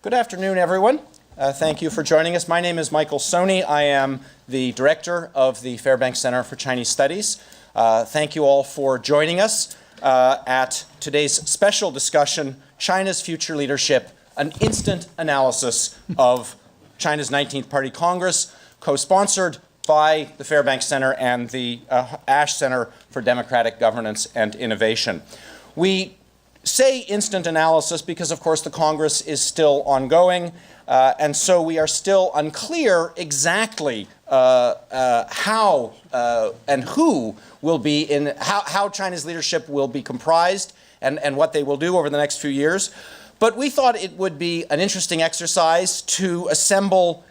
Good afternoon, everyone. Thank you for joining us. My name is Michael Soni. I am the director of the Fairbank Center for Chinese Studies. Thank you all for joining us at today's special discussion, China's Future Leadership, an instant analysis of China's 19th Party Congress, co-sponsored by the Fairbank Center and the Ash Center for Democratic Governance and Innovation. We say instant analysis because, of course, the Congress is still ongoing, and so we are still unclear exactly how and who will be in, how China's leadership will be comprised and what they will do over the next few years. But we thought it would be an interesting exercise to assemble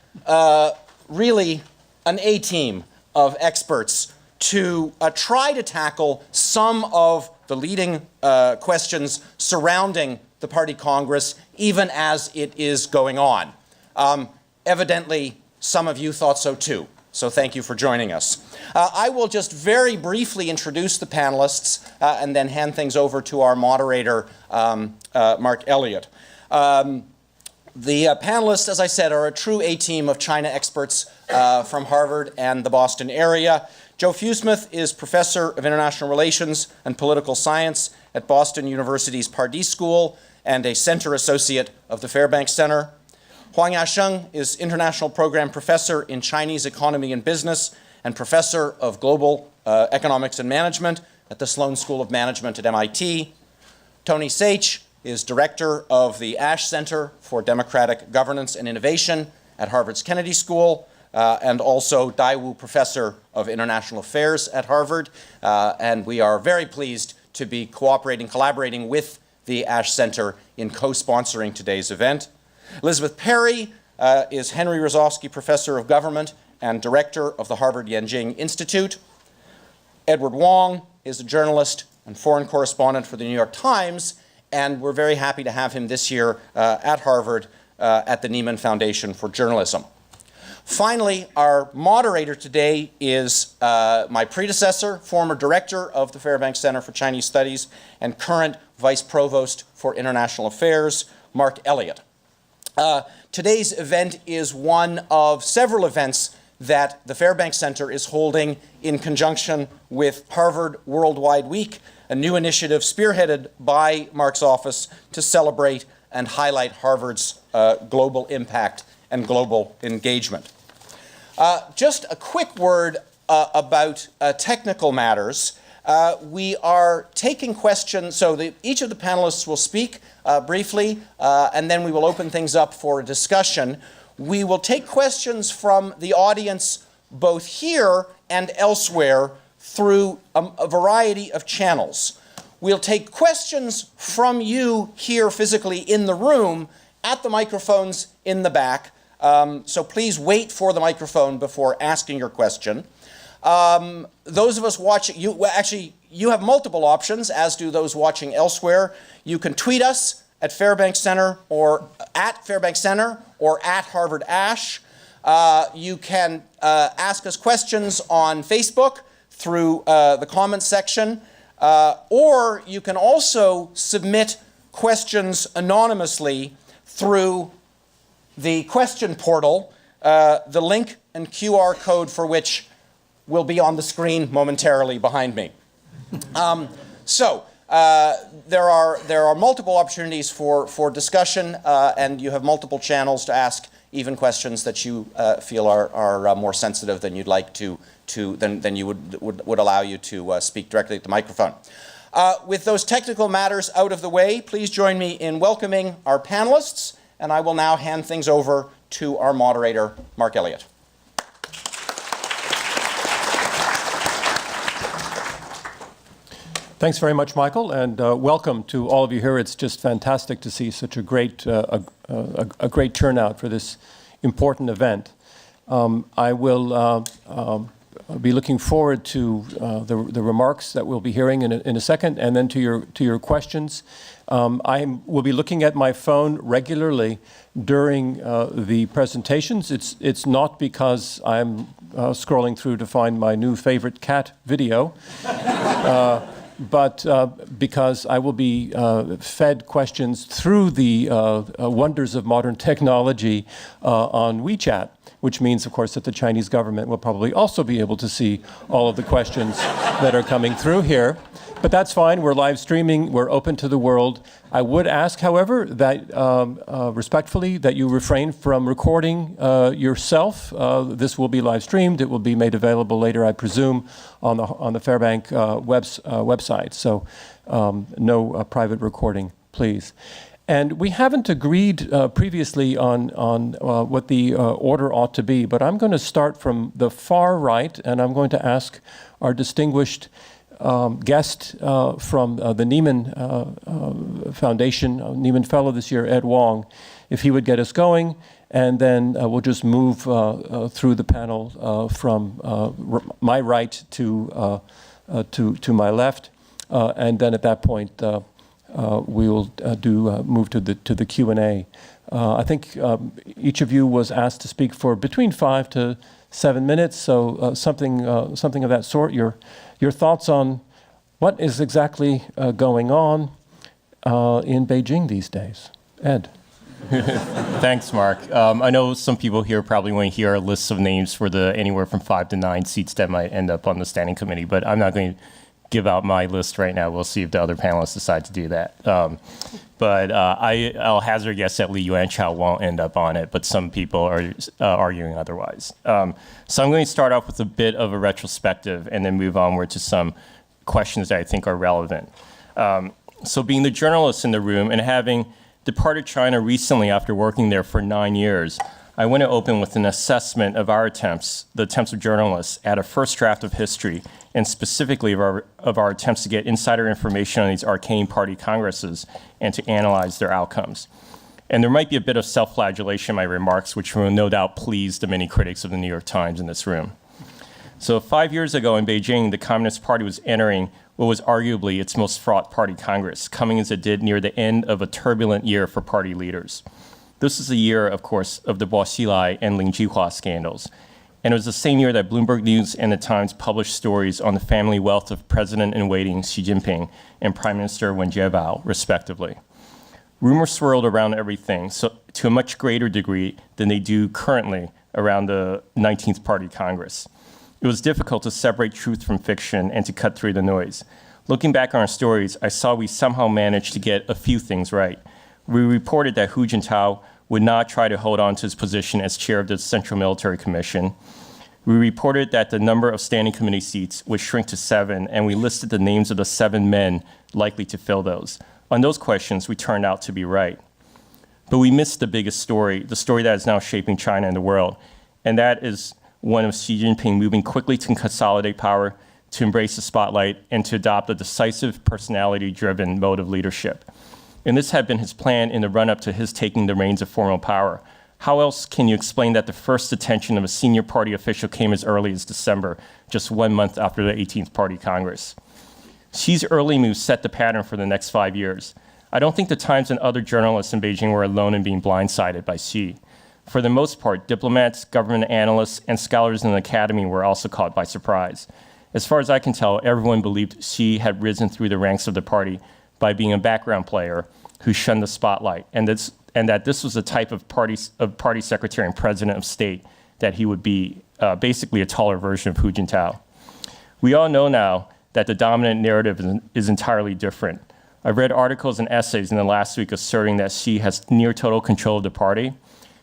really an A-team of experts to try to tackle some of the leading questions surrounding the Party Congress, even as it is going on. Evidently, some of you thought so too, so thank you for joining us. I will just very briefly introduce the panelists and then hand things over to our moderator, Mark Elliott. The panelists, as I said, are a true A-team of China experts from Harvard and the Boston area. Joe Fewsmith is Professor of International Relations and Political Science at Boston University's Pardee School and a Center Associate of the Fairbank Center. Huang Yasheng is International Program Professor in Chinese Economy and Business and Professor of Global Economics and Management at the Sloan School of Management at MIT. Tony Saich is Director of the Ash Center for Democratic Governance and Innovation at Harvard's Kennedy School, and also Daewoo Professor of International Affairs at Harvard. And we are very pleased to be collaborating with the Ash Center in co-sponsoring today's event. Elizabeth Perry is Henry Rozovsky Professor of Government and Director of the Harvard Yenjing Institute. Edward Wong is a journalist and foreign correspondent for the New York Times, and we're very happy to have him this year at Harvard at the Nieman Foundation for Journalism. Finally, our moderator today is my predecessor, former director of the Fairbank Center for Chinese Studies and current vice provost for international affairs, Mark Elliott. Today's event is one of several events that the Fairbank Center is holding in conjunction with Harvard Worldwide Week, a new initiative spearheaded by Mark's office to celebrate and highlight Harvard's global impact and global engagement. Just a quick word about technical matters. We are taking questions, so each of the panelists will speak briefly, and then we will open things up for a discussion. We will take questions from the audience both here and elsewhere through a variety of channels. We'll take questions from you here physically in the room at the microphones in the back. So please wait for the microphone before asking your question. Those of us watching, you have multiple options, as do those watching elsewhere. You can tweet us at Fairbank Center or at Fairbank Center or at Harvard Ash. You can ask us questions on Facebook through the comments section, or you can also submit questions anonymously through the question portal, the link and QR code for which will be on the screen momentarily behind me. There are multiple opportunities for discussion, and you have multiple channels to ask even questions that you feel are more sensitive than you'd like than you would allow you to speak directly at the microphone. With those technical matters out of the way, please join me in welcoming our panelists, and I will now hand things over to our moderator, Mark Elliott. Thanks very much, Michael, and welcome to all of you here. It's just fantastic to see such a great turnout for this important event. I will be looking forward to the remarks that we'll be hearing in a second, and then to your questions. I will be looking at my phone regularly during the presentations. It's not because I'm scrolling through to find my new favorite cat video. but because I will be fed questions through the wonders of modern technology on WeChat, which means, of course, that the Chinese government will probably also be able to see all of the questions that are coming through here. But that's fine. We're live streaming. We're open to the world. I would ask, however, that respectfully, that you refrain from recording yourself. This will be live streamed. It will be made available later, I presume, on the Fairbank website. So no private recording, please. And we haven't agreed previously on what the order ought to be, but I'm going to start from the far right, and I'm going to ask our distinguished guest from the Nieman Foundation, Nieman Fellow this year, Ed Wong, if he would get us going, and then we'll just move through the panel from my right to my left, and then at that point we will move to the Q&A. I think each of you was asked to speak for between 5 to 7 minutes, so something of that sort. Your thoughts on what is exactly going on in Beijing these days. Ed. Thanks, Mark. I know some people here probably want to hear a list of names for the anywhere from 5 to 9 seats that might end up on the standing committee, but I'm not going to give out my list right now. We'll see if the other panelists decide to do that. But I'll hazard a guess that Li Yuanchao won't end up on it, but some people are arguing otherwise. So I'm going to start off with a bit of a retrospective and then move onward to some questions that I think are relevant. So being the journalist in the room and having departed China recently after working there for 9 years, I want to open with an assessment of our attempts, the attempts of journalists, at a first draft of history, and specifically of our attempts to get insider information on these arcane party congresses and to analyze their outcomes. And there might be a bit of self-flagellation in my remarks, which will no doubt please the many critics of the New York Times in this room. So 5 years ago in Beijing, the Communist Party was entering what was arguably its most fraught party congress, coming as it did near the end of a turbulent year for party leaders. This is the year, of course, of the Bo Xilai and Ling Jihua scandals. And it was the same year that Bloomberg News and the Times published stories on the family wealth of President-in-waiting Xi Jinping and Prime Minister Wen Jiabao, respectively. Rumors swirled around everything, so to a much greater degree than they do currently around the 19th Party Congress. It was difficult to separate truth from fiction and to cut through the noise. Looking back on our stories, I saw we somehow managed to get a few things right. We reported that Hu Jintao would not try to hold on to his position as chair of the Central Military Commission. We reported that the number of standing committee seats would shrink to 7, and we listed the names of the 7 men likely to fill those. On those questions, we turned out to be right. But we missed the biggest story, the story that is now shaping China and the world, and that is one of Xi Jinping moving quickly to consolidate power, to embrace the spotlight, and to adopt a decisive, personality-driven mode of leadership. And this had been his plan in the run-up to his taking the reins of formal power. How else can you explain that the first detention of a senior party official came as early as December, just 1 month after the 18th Party Congress? Xi's early moves set the pattern for the next 5 years. I don't think the Times and other journalists in Beijing were alone in being blindsided by Xi. For the most part, diplomats, government analysts, and scholars in the academy were also caught by surprise. As far as I can tell, everyone believed Xi had risen through the ranks of the party by being a background player who shunned the spotlight, and that this was the type of party secretary and president of state that he would be, basically a taller version of Hu Jintao. We all know now that the dominant narrative is entirely different. I've read articles and essays in the last week asserting that Xi has near total control of the party,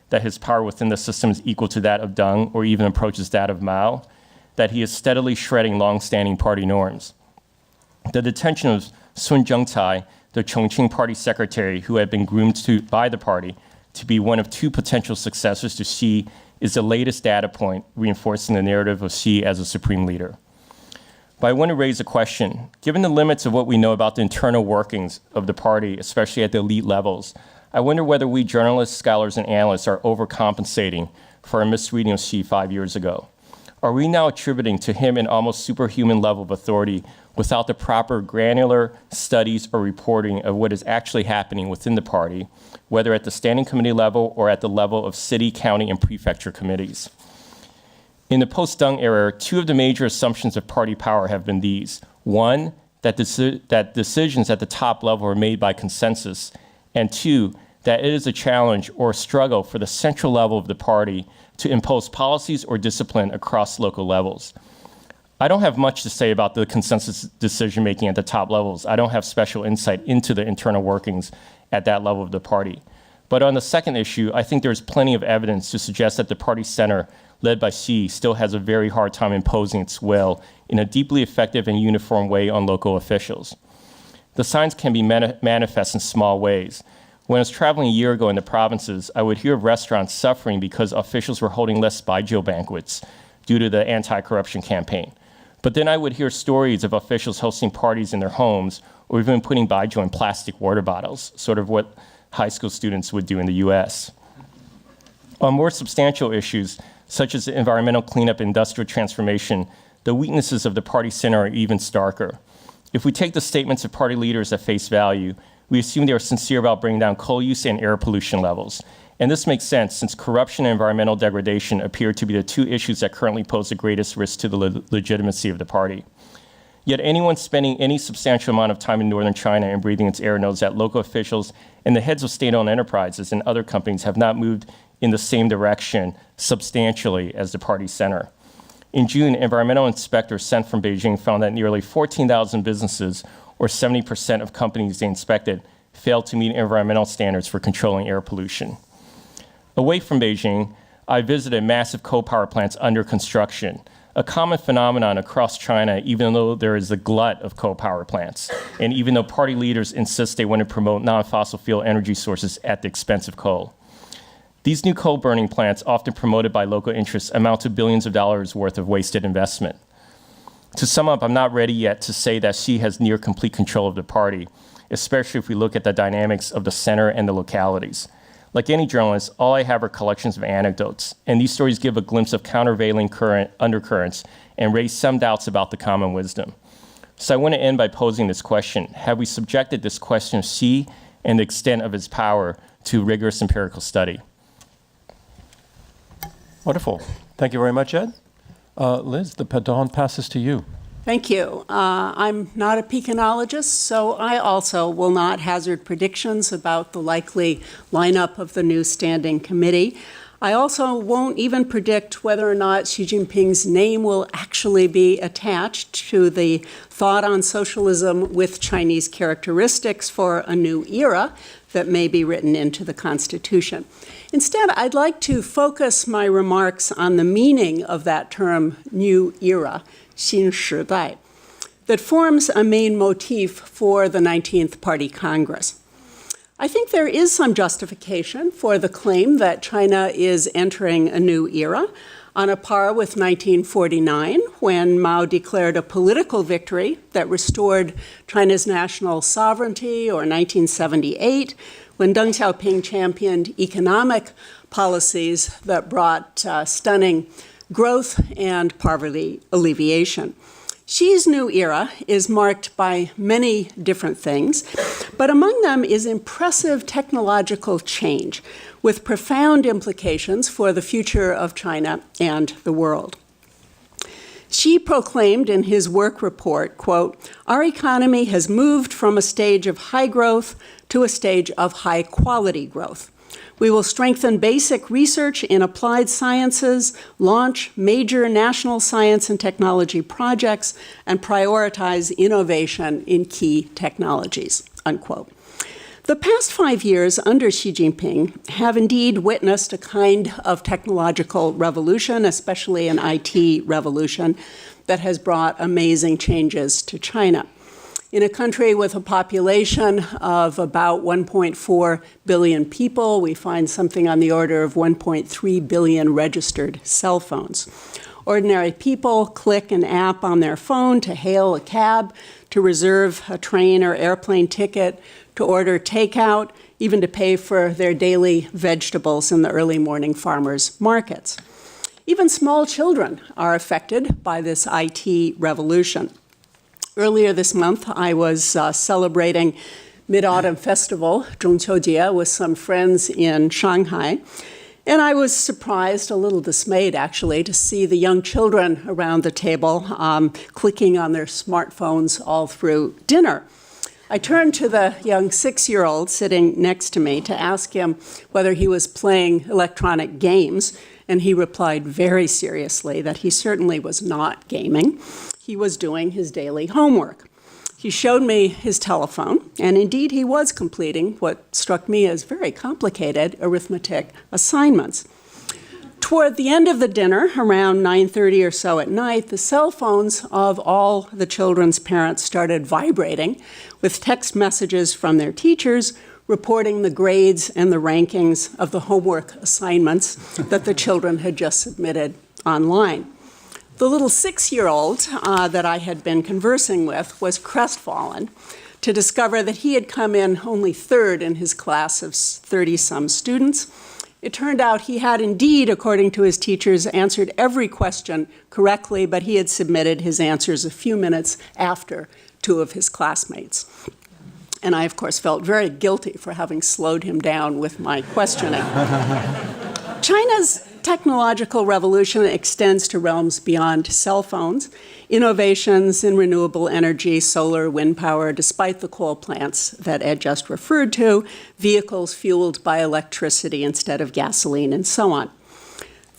that his power within the system is equal to that of Deng or even approaches that of Mao, that he is steadily shredding long-standing party norms. The detention of Sun Zhengcai, the Chongqing party secretary who had been groomed by the party to be one of 2 potential successors to Xi, is the latest data point reinforcing the narrative of Xi as a supreme leader. But I want to raise a question. Given the limits of what we know about the internal workings of the party, especially at the elite levels, I wonder whether we journalists, scholars, and analysts are overcompensating for a misreading of Xi 5 years ago. Are we now attributing to him an almost superhuman level of authority without the proper granular studies or reporting of what is actually happening within the party, whether at the standing committee level or at the level of city, county, and prefecture committees? In the post-Deng era, 2 of the major assumptions of party power have been these. 1, that decisions at the top level are made by consensus, and 2, that it is a challenge or a struggle for the central level of the party to impose policies or discipline across local levels. I don't have much to say about the consensus decision-making at the top levels. I don't have special insight into the internal workings at that level of the party. But on the second issue, I think there's plenty of evidence to suggest that the party center, led by Xi, still has a very hard time imposing its will in a deeply effective and uniform way on local officials. The signs can be manifest in small ways. When I was traveling a year ago in the provinces, I would hear of restaurants suffering because officials were holding less baijiu banquets due to the anti-corruption campaign. But then I would hear stories of officials hosting parties in their homes or even putting baijiu in plastic water bottles, sort of what high school students would do in the US. On more substantial issues, such as environmental cleanup and industrial transformation, the weaknesses of the party center are even starker. If we take the statements of party leaders at face value, we assume they are sincere about bringing down coal use and air pollution levels. And this makes sense since corruption and environmental degradation appear to be the 2 issues that currently pose the greatest risk to the legitimacy of the party. Yet anyone spending any substantial amount of time in northern China and breathing its air knows that local officials and the heads of state-owned enterprises and other companies have not moved in the same direction substantially as the party center. In June, environmental inspectors sent from Beijing found that nearly 14,000 businesses, or 70% of companies they inspected, failed to meet environmental standards for controlling air pollution. Away from Beijing, I visited massive coal power plants under construction, a common phenomenon across China, even though there is a glut of coal power plants, and even though party leaders insist they want to promote non-fossil fuel energy sources at the expense of coal. These new coal burning plants, often promoted by local interests, amount to billions of dollars worth of wasted investment. To sum up, I'm not ready yet to say that Xi has near complete control of the party, especially if we look at the dynamics of the center and the localities. Like any journalist, all I have are collections of anecdotes, and these stories give a glimpse of countervailing undercurrents and raise some doubts about the common wisdom. So I want to end by posing this question. Have we subjected this question of Xi and the extent of his power to rigorous empirical study? Wonderful. Thank you very much, Ed. Liz, the baton passes to you. Thank you. I'm not a peaconologist, so I also will not hazard predictions about the likely lineup of the new standing committee. I also won't even predict whether or not Xi Jinping's name will actually be attached to the thought on socialism with Chinese characteristics for a new era that may be written into the Constitution. Instead, I'd like to focus my remarks on the meaning of that term, new era, 新时代, that forms a main motif for the 19th Party Congress. I think there is some justification for the claim that China is entering a new era, on a par with 1949, when Mao declared a political victory that restored China's national sovereignty, or 1978, when Deng Xiaoping championed economic policies that brought stunning growth and poverty alleviation. Xi's new era is marked by many different things, but among them is impressive technological change with profound implications for the future of China and the world. Xi proclaimed in his work report, quote, "Our economy has moved from a stage of high growth to a stage of high quality growth. We will strengthen basic research in applied sciences, launch major national science and technology projects, and prioritize innovation in key technologies," unquote. The past 5 years under Xi Jinping have indeed witnessed a kind of technological revolution, especially an IT revolution, that has brought amazing changes to China. In a country with a population of about 1.4 billion people, we find something on the order of 1.3 billion registered cell phones. Ordinary people click an app on their phone to hail a cab, to reserve a train or airplane ticket, to order takeout, even to pay for their daily vegetables in the early morning farmers' markets. Even small children are affected by this IT revolution. Earlier this month, I was celebrating Mid-Autumn Festival, 中秋节, with some friends in Shanghai. And I was surprised, a little dismayed actually, to see the young children around the table clicking on their smartphones all through dinner. I turned to the young 6-year-old sitting next to me to ask him whether he was playing electronic games, and he replied very seriously that he certainly was not gaming. He was doing his daily homework. He showed me his telephone, and indeed he was completing what struck me as very complicated arithmetic assignments. Toward the end of the dinner, around 9:30 or so at night, the cell phones of all the children's parents started vibrating with text messages from their teachers reporting the grades and the rankings of the homework assignments that the children had just submitted online. The little 6-year-old that I had been conversing with was crestfallen to discover that he had come in only third in his class of 30-some students. It turned out he had indeed, according to his teachers, answered every question correctly, but he had submitted his answers a few minutes after 2 of his classmates. And I, of course, felt very guilty for having slowed him down with my questioning. China's technological revolution extends to realms beyond cell phones. Innovations in renewable energy, solar, wind power, despite the coal plants that Ed just referred to, vehicles fueled by electricity instead of gasoline, and so on.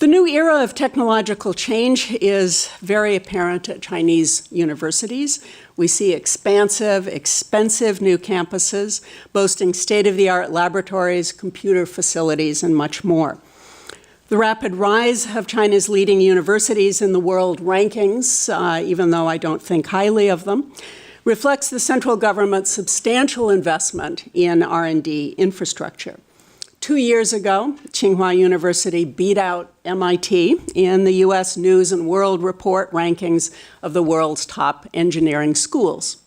The new era of technological change is very apparent at Chinese universities. We see expansive, expensive new campuses boasting state-of-the-art laboratories, computer facilities, and much more. The rapid rise of China's leading universities in the world rankings, even though I don't think highly of them, reflects the central government's substantial investment in R&D infrastructure. 2 years ago, Tsinghua University beat out MIT in the U.S. News and World Report rankings of the world's top engineering schools.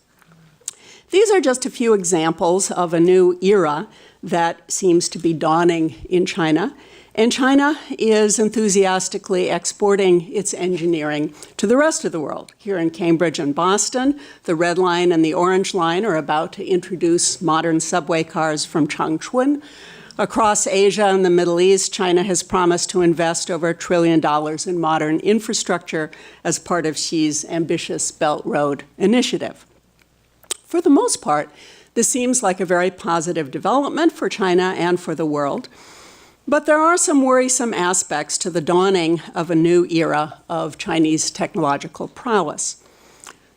These are just a few examples of a new era that seems to be dawning in China. And China is enthusiastically exporting its engineering to the rest of the world. Here in Cambridge and Boston, the Red Line and the Orange Line are about to introduce modern subway cars from Changchun. Across Asia and the Middle East, China has promised to invest over $1 trillion in modern infrastructure as part of Xi's ambitious Belt Road Initiative. For the most part, this seems like a very positive development for China and for the world. But there are some worrisome aspects to the dawning of a new era of Chinese technological prowess.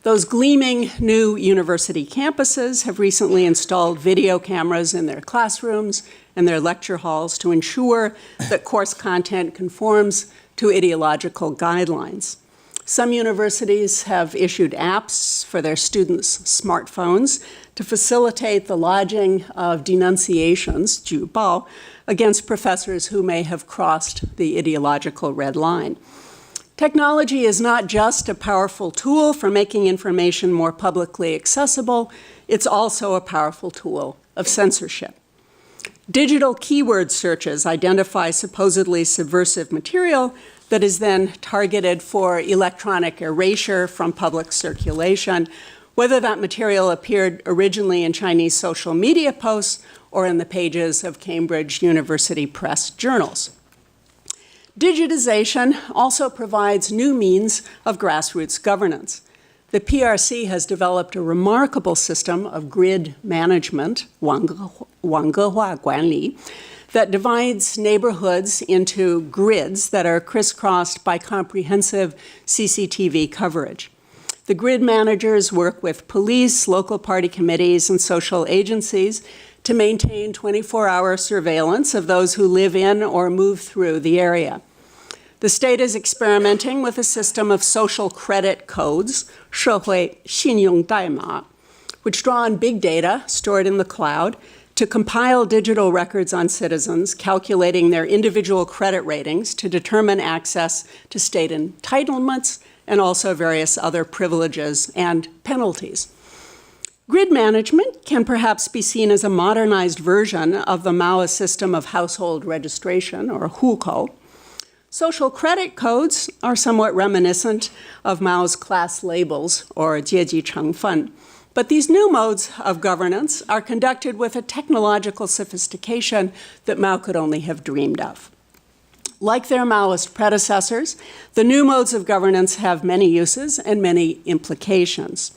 Those gleaming new university campuses have recently installed video cameras in their classrooms and their lecture halls to ensure that course content conforms to ideological guidelines. Some universities have issued apps for their students' smartphones to facilitate the lodging of denunciations, 举报, against professors who may have crossed the ideological red line. Technology is not just a powerful tool for making information more publicly accessible, it's also a powerful tool of censorship. Digital keyword searches identify supposedly subversive material that is then targeted for electronic erasure from public circulation, whether that material appeared originally in Chinese social media posts or in the pages of Cambridge University Press journals. Digitization also provides new means of grassroots governance. The PRC has developed a remarkable system of grid management, 网格化管理, that divides neighborhoods into grids that are crisscrossed by comprehensive CCTV coverage. The grid managers work with police, local party committees, and social agencies to maintain 24-hour surveillance of those who live in or move through the area. The state is experimenting with a system of social credit codes, 社会信用代码, which draw on big data stored in the cloud to compile digital records on citizens, calculating their individual credit ratings to determine access to state entitlements and also various other privileges and penalties. Grid management can perhaps be seen as a modernized version of the Maoist system of household registration, or 户口. Social credit codes are somewhat reminiscent of Mao's class labels, or 阶级成分. But these new modes of governance are conducted with a technological sophistication that Mao could only have dreamed of. Like their Maoist predecessors, the new modes of governance have many uses and many implications.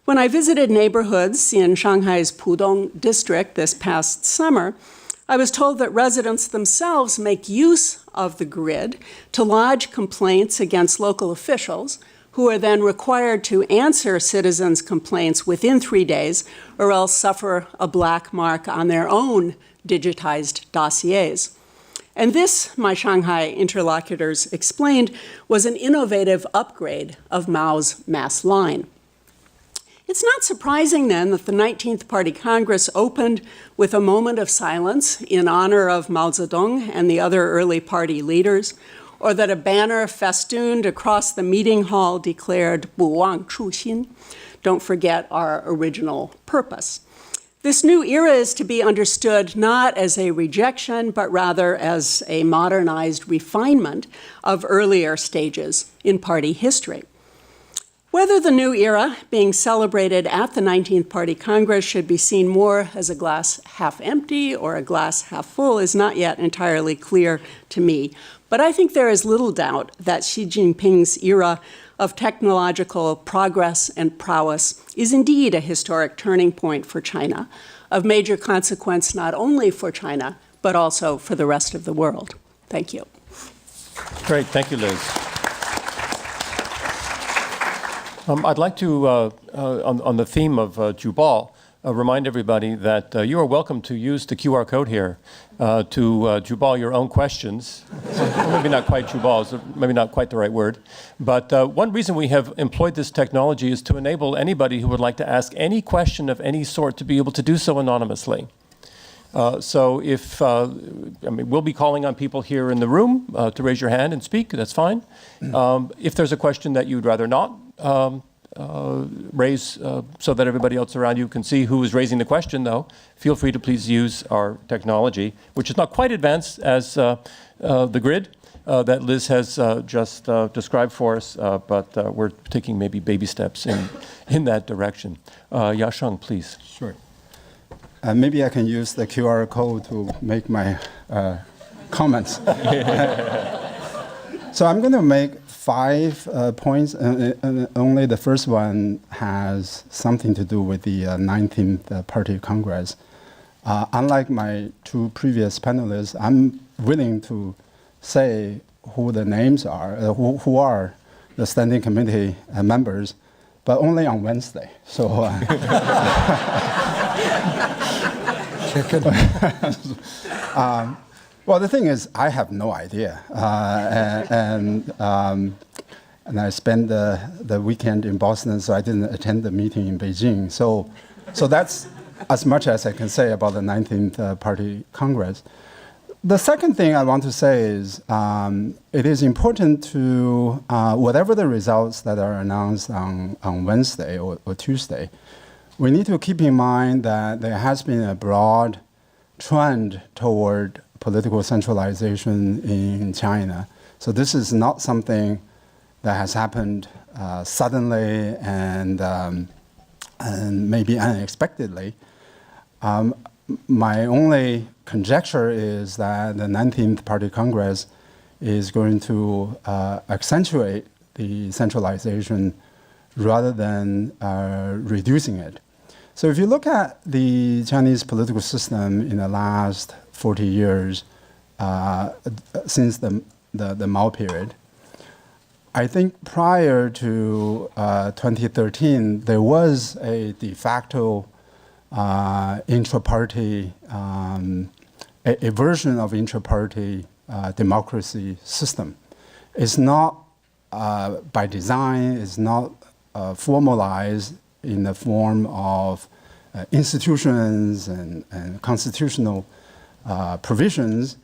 When I visited neighborhoods in Shanghai's Pudong district this past summer, I was told that residents themselves make use of the grid to lodge complaints against local officials, who are then required to answer citizens' complaints within 3 days, or else suffer a black mark on their own digitized dossiers. And this, my Shanghai interlocutors explained, was an innovative upgrade of Mao's mass line. It's not surprising, then, that the 19th Party Congress opened with a moment of silence in honor of Mao Zedong and the other early party leaders, or that a banner festooned across the meeting hall declared 不忘初心, don't forget our original purpose. This new era is to be understood not as a rejection, but rather as a modernized refinement of earlier stages in party history. Whether the new era being celebrated at the 19th Party Congress should be seen more as a glass half empty or a glass half full is not yet entirely clear to me. But I think there is little doubt that Xi Jinping's era of technological progress and prowess is indeed a historic turning point for China, of major consequence not only for China, but also for the rest of the world. Thank you. Great, thank you, Liz. I'd like to, on the theme of Jubal, remind everybody that you are welcome to use the QR code here to Jubal your own questions. Well, maybe not quite Jubal, maybe not quite the right word. But one reason we have employed this technology is to enable anybody who would like to ask any question of any sort to be able to do so anonymously. So if, we'll be calling on people here in the room to raise your hand and speak, that's fine. If there's a question that you'd rather not raise so that everybody else around you can see who is raising the question, though, feel free to please use our technology, which is not quite advanced as the grid that Liz has just described for us, but we're taking maybe baby steps in that direction. Yasheng, please. Sure. Maybe I can use the QR code to make my comments. So I'm going to make 5 points, and only the first one has something to do with the 19th Party Congress. Unlike my 2 previous panelists, I'm willing to say who the names are, who are the standing committee members, but only on Wednesday. So, well, the thing is, I have no idea, and I spent the weekend in Boston, so I didn't attend the meeting in Beijing. So that's as much as I can say about the 19th Party Congress. The second thing I want to say is it is important to, whatever the results that are announced on Wednesday or Tuesday, we need to keep in mind that there has been a broad trend toward political centralization in China. So this is not something that has happened suddenly and maybe unexpectedly. My only conjecture is that the 19th Party Congress is going to accentuate the centralization rather than reducing it. So if you look at the Chinese political system in the last 40 years, since the Mao period, I think prior to 2013, there was a de facto intra-party, a version of intra-party democracy system. It's not by design, it's not formalized in the form of institutions and constitutional provisions,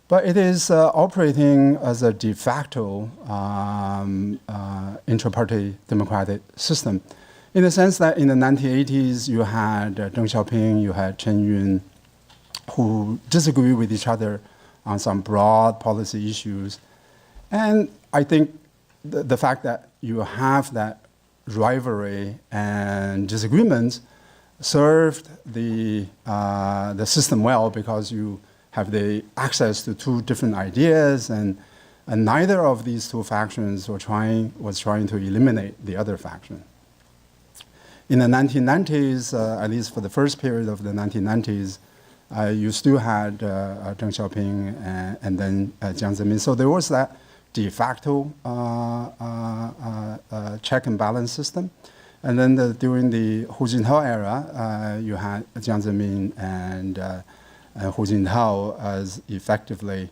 but it is operating as a de facto intra-party democratic system, in the sense that in the 1980s you had Deng Xiaoping, you had Chen Yun, who disagree with each other on some broad policy issues. And I think the fact that you have that rivalry and disagreements served the system well, because you have the access to two different ideas, and neither of these two factions was trying to eliminate the other faction. In the 1990s, at least for the first period of the 1990s, you still had Deng Xiaoping and then Jiang Zemin. So there was that de facto check and balance system. And then during the Hu Jintao era, you had Jiang Zemin and Hu Jintao as effectively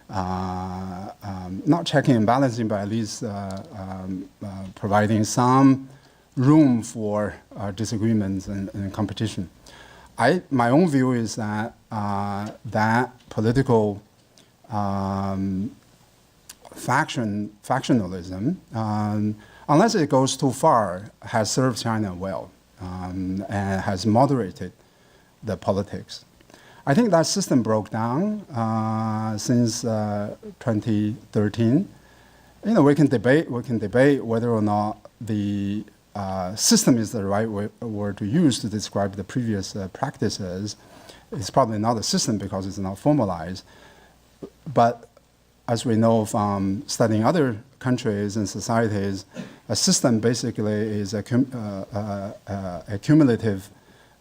not checking and balancing, but at least providing some room for disagreements and competition. My own view is that that political factionalism, unless it goes too far, has served China well and has moderated the politics. I think that system broke down since 2013. We can debate whether or not the system is the right word to use to describe the previous practices. It's probably not a system because it's not formalized. But as we know from studying other countries and societies, a system basically is a cumulative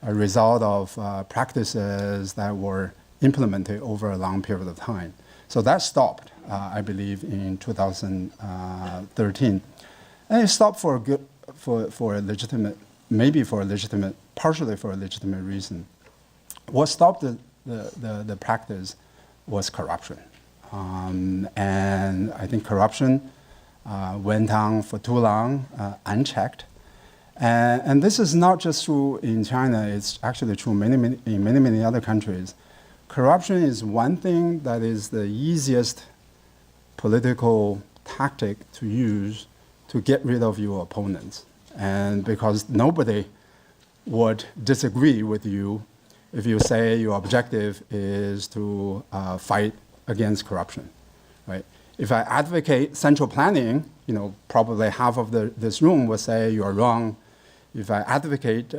result of practices that were implemented over a long period of time. So that stopped, I believe, in 2013. And it stopped for a legitimate, partially for a legitimate reason. What stopped the practice was corruption. And I think corruption went on for too long, unchecked. And this is not just true in China, it's actually true in many other countries. Corruption is one thing that is the easiest political tactic to use to get rid of your opponents. And because nobody would disagree with you if you say your objective is to fight against corruption, right? If I advocate central planning, probably half of this room will say you're wrong. If I advocate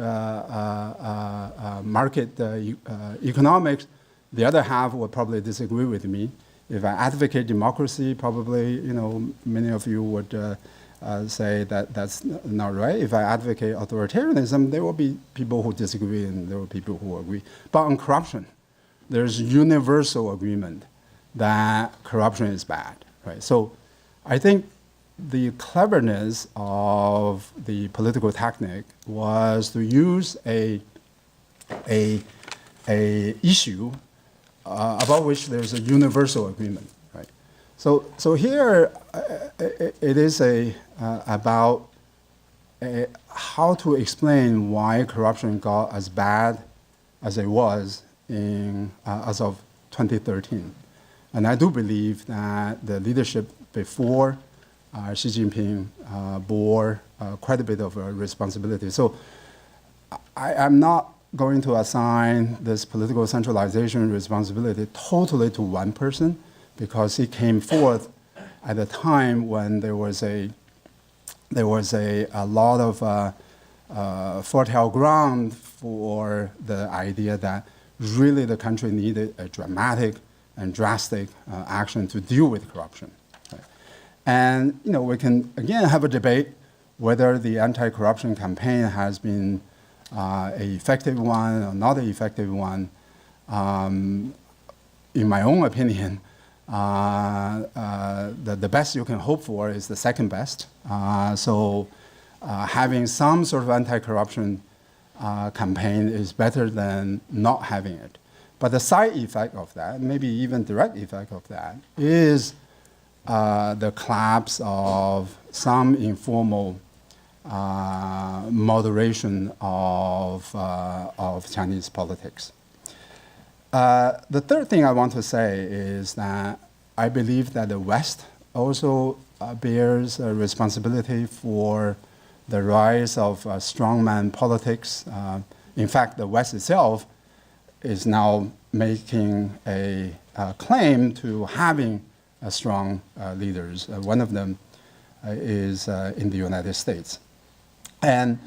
market economics, the other half will probably disagree with me. If I advocate democracy, probably many of you would say that that's not right. If I advocate authoritarianism, there will be people who disagree and there will be people who agree. But on corruption, there's universal agreement that corruption is bad, right? So I think the cleverness of the political tactic was to use a issue about which there's a universal agreement, right? So here it is about how to explain why corruption got as bad as it was as of 2013. And I do believe that the leadership before Xi Jinping bore quite a bit of responsibility. So I'm not going to assign this political centralization responsibility totally to one person, because he came forth at a time when there was a lot of fertile ground for the idea that really the country needed a dramatic and drastic action to deal with corruption. Right? And we can again have a debate whether the anti-corruption campaign has been an effective one or not an effective one. In my own opinion, the best you can hope for is the second best. So having some sort of anti-corruption campaign is better than not having it. But the side effect of that, maybe even direct effect of that, is the collapse of some informal moderation of Chinese politics. The third thing I want to say is that I believe that the West also bears a responsibility for the rise of strongman politics. In fact, the West itself is now making a claim to having strong leaders. One of them is in the United States. And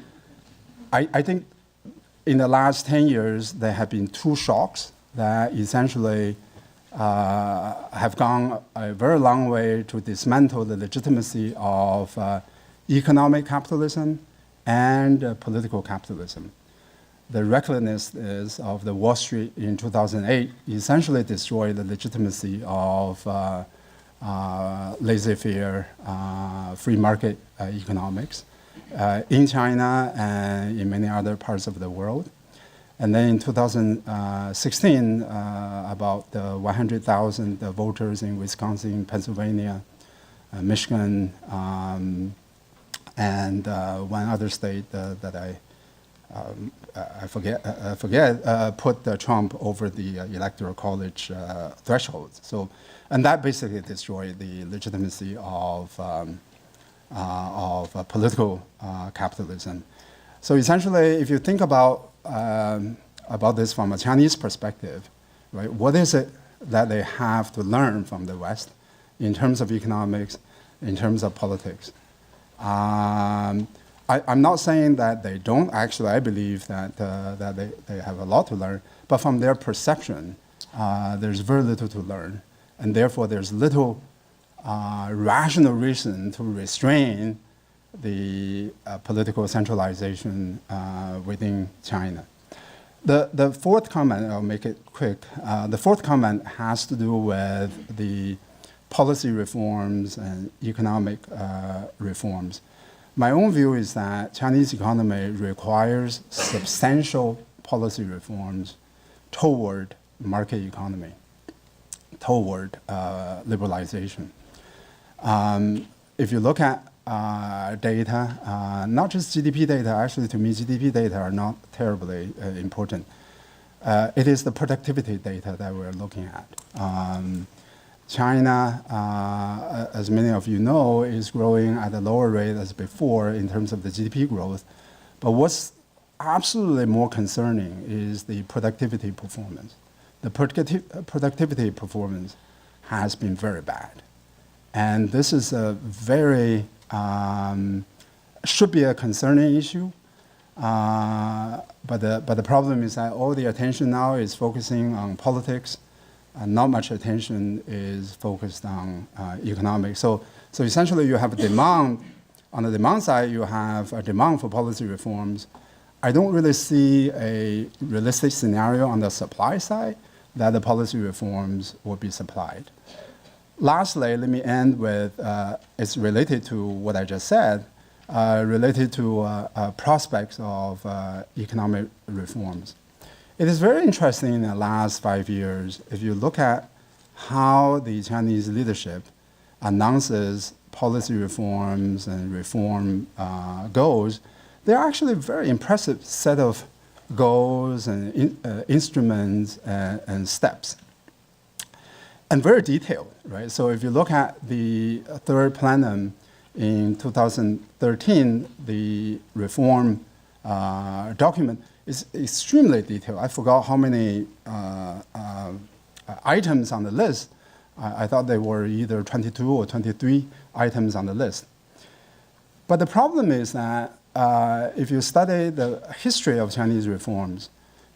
I think in the last 10 years, there have been two shocks that essentially have gone a very long way to dismantle the legitimacy of economic capitalism and political capitalism. The recklessness of the Wall Street in 2008 essentially destroyed the legitimacy of laissez-faire free market economics in China and in many other parts of the world. And then in 2016, about 100,000 voters in Wisconsin, Pennsylvania, Michigan, and one other state that I forget, put Trump over the electoral college threshold. So, and that basically destroyed the legitimacy of political capitalism. So essentially, if you think about this from a Chinese perspective, right? What is it that they have to learn from the West in terms of economics, in terms of politics? I'm not saying that they don't. Actually, I believe that they have a lot to learn. But from their perception, there's very little to learn, and therefore there's little rational reason to restrain the political centralization within China. The fourth comment, I'll make it quick. The fourth comment has to do with the policy reforms and economic reforms. My own view is that Chinese economy requires substantial policy reforms toward market economy, toward liberalization. If you look at data, not just GDP data, actually to me GDP data are not terribly important. It is the productivity data that we're looking at. China, as many of you know, is growing at a lower rate as before in terms of the GDP growth. But what's absolutely more concerning is the productivity performance. The productivity performance has been very bad. And this is a very, should be a concerning issue. But the problem is that all the attention now is focusing on politics, and not much attention is focused on economics. So essentially you have a demand, on the demand side you have a demand for policy reforms. I don't really see a realistic scenario on the supply side that the policy reforms will be supplied. Lastly, let me end with, it's related to what I just said, related to prospects of economic reforms. It is very interesting in the last 5 years, if you look at how the Chinese leadership announces policy reforms and reform goals, they're actually a very impressive set of goals and instruments and steps. And very detailed, right? So if you look at the third plenum in 2013, the reform document is extremely detailed. I forgot how many items on the list. I thought they were either 22 or 23 items on the list. But the problem is that if you study the history of Chinese reforms,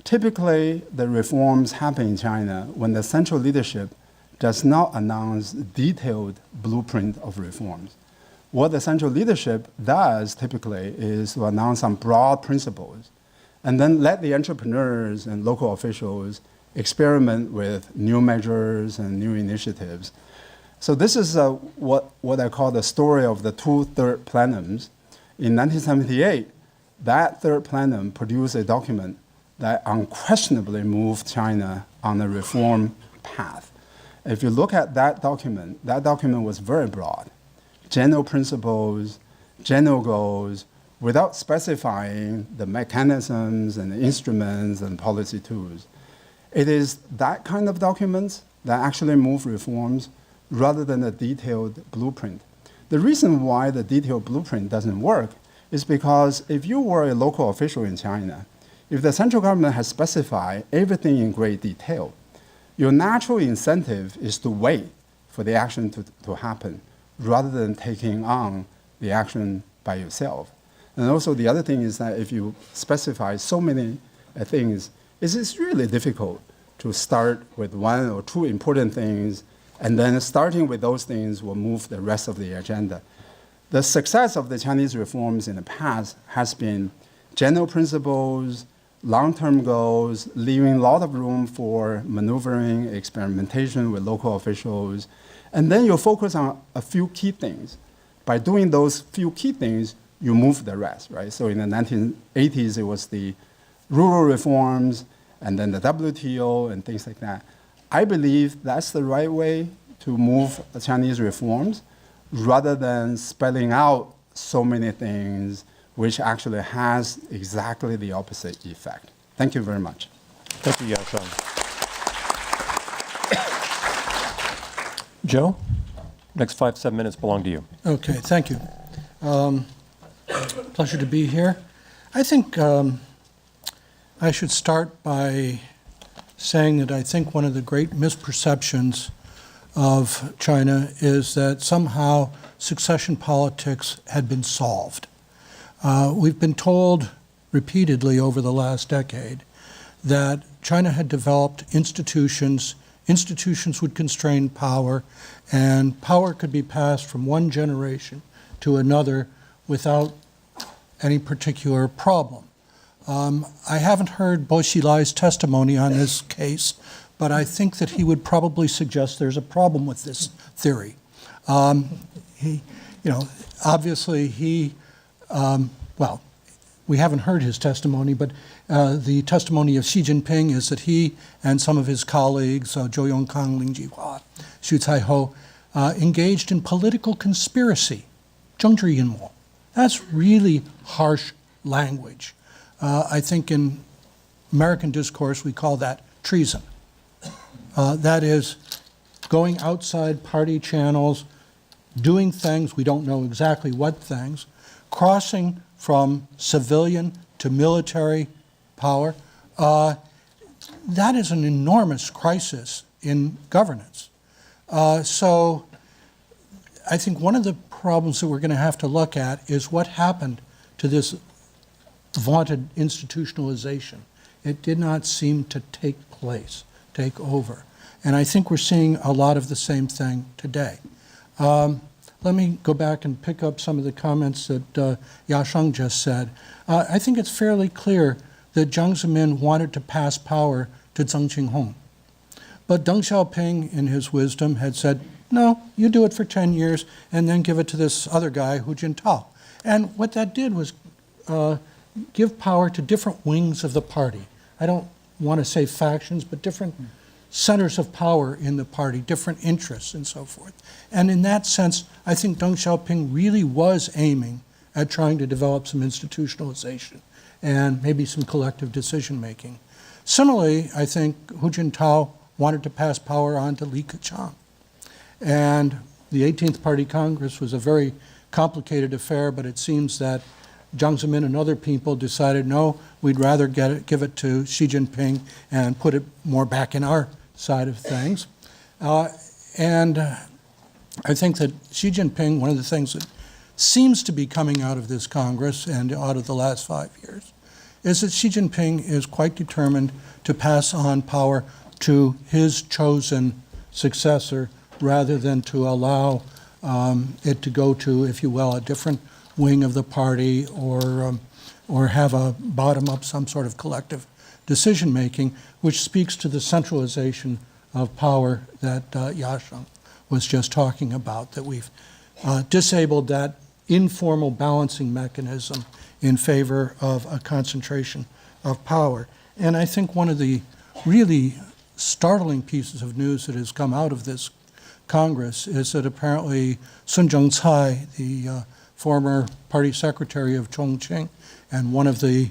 typically the reforms happen in China when the central leadership does not announce detailed blueprint of reforms. What the central leadership does typically is to announce some broad principles and then let the entrepreneurs and local officials experiment with new measures and new initiatives. So this is what I call the story of the two third plenums. In 1978, that third plenum produced a document that unquestionably moved China on a reform path. If you look at that document was very broad. General principles, general goals, without specifying the mechanisms and the instruments and policy tools. It is that kind of documents that actually move reforms rather than a detailed blueprint. The reason why the detailed blueprint doesn't work is because if you were a local official in China, if the central government has specified everything in great detail, your natural incentive is to wait for the action to happen rather than taking on the action by yourself. And also the other thing is that if you specify so many things, it's really difficult to start with one or two important things, and then starting with those things will move the rest of the agenda. The success of the Chinese reforms in the past has been general principles, long-term goals, leaving a lot of room for maneuvering, experimentation with local officials, and then you focus on a few key things. By doing those few key things, you move the rest, right? So in the 1980s, it was the rural reforms, and then the WTO and things like that. I believe that's the right way to move the Chinese reforms, rather than spelling out so many things, which actually has exactly the opposite effect. Thank you very much. Thank you, Yashang. Joe, next 5-7 minutes belong to you. Okay, thank you. Pleasure to be here. I think I should start by saying that I think one of the great misperceptions of China is that somehow succession politics had been solved. We've been told repeatedly over the last decade that China had developed institutions would constrain power, and power could be passed from one generation to another without any particular problem. I haven't heard Bo Xilai's testimony on this case, but I think that he would probably suggest there's a problem with this theory. Obviously well, we haven't heard his testimony, but the testimony of Xi Jinping is that he and some of his colleagues, Zhou Yongkang, Lin Jihua, Xu Caiho, engaged in political conspiracy, 政治阴谋. That's really harsh language. I think in American discourse we call that treason. That is going outside party channels, doing things, we don't know exactly what things, crossing from civilian to military power. That is an enormous crisis in governance. So I think one of the problems that we're going to have to look at is what happened to this vaunted institutionalization. It did not seem to take place, take over. And I think we're seeing a lot of the same thing today. Let me go back and pick up some of the comments that Yashang just said. I think it's fairly clear that Jiang Zemin wanted to pass power to Zheng Qinghong. But Deng Xiaoping, in his wisdom, had said, no, you do it for 10 years and then give it to this other guy, Hu Jintao. And what that did was give power to different wings of the party. I don't want to say factions, but different centers of power in the party, different interests and so forth. And in that sense, I think Deng Xiaoping really was aiming at trying to develop some institutionalization and maybe some collective decision-making. Similarly, I think Hu Jintao wanted to pass power on to Li Keqiang. And the 18th Party Congress was a very complicated affair, but it seems that Jiang Zemin and other people decided, no, we'd rather give it to Xi Jinping and put it more back in our side of things. And I think that Xi Jinping, one of the things that seems to be coming out of this Congress and out of the last 5 years, is that Xi Jinping is quite determined to pass on power to his chosen successor rather than to allow it to go to, if you will, a different wing of the party or have a bottom-up, some sort of collective decision-making, which speaks to the centralization of power that Yashang was just talking about, that we've disabled that informal balancing mechanism in favor of a concentration of power. And I think one of the really startling pieces of news that has come out of this Congress is that apparently Sun Zhengcai, the former party secretary of Chongqing and one of the,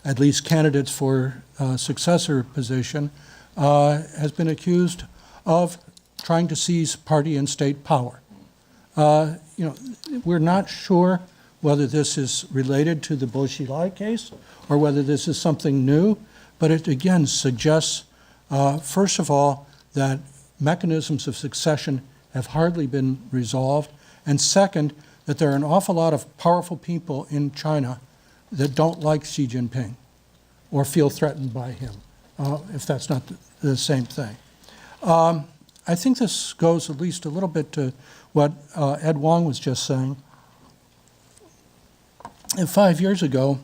at least, candidates for successor position, has been accused of trying to seize party and state power. We're not sure whether this is related to the Bo Xilai case or whether this is something new, but it again suggests, first of all, that mechanisms of succession have hardly been resolved, and second, that there are an awful lot of powerful people in China that don't like Xi Jinping or feel threatened by him. if that's not the same thing. I think this goes at least a little bit to what Ed Wong was just saying. 5 years ago,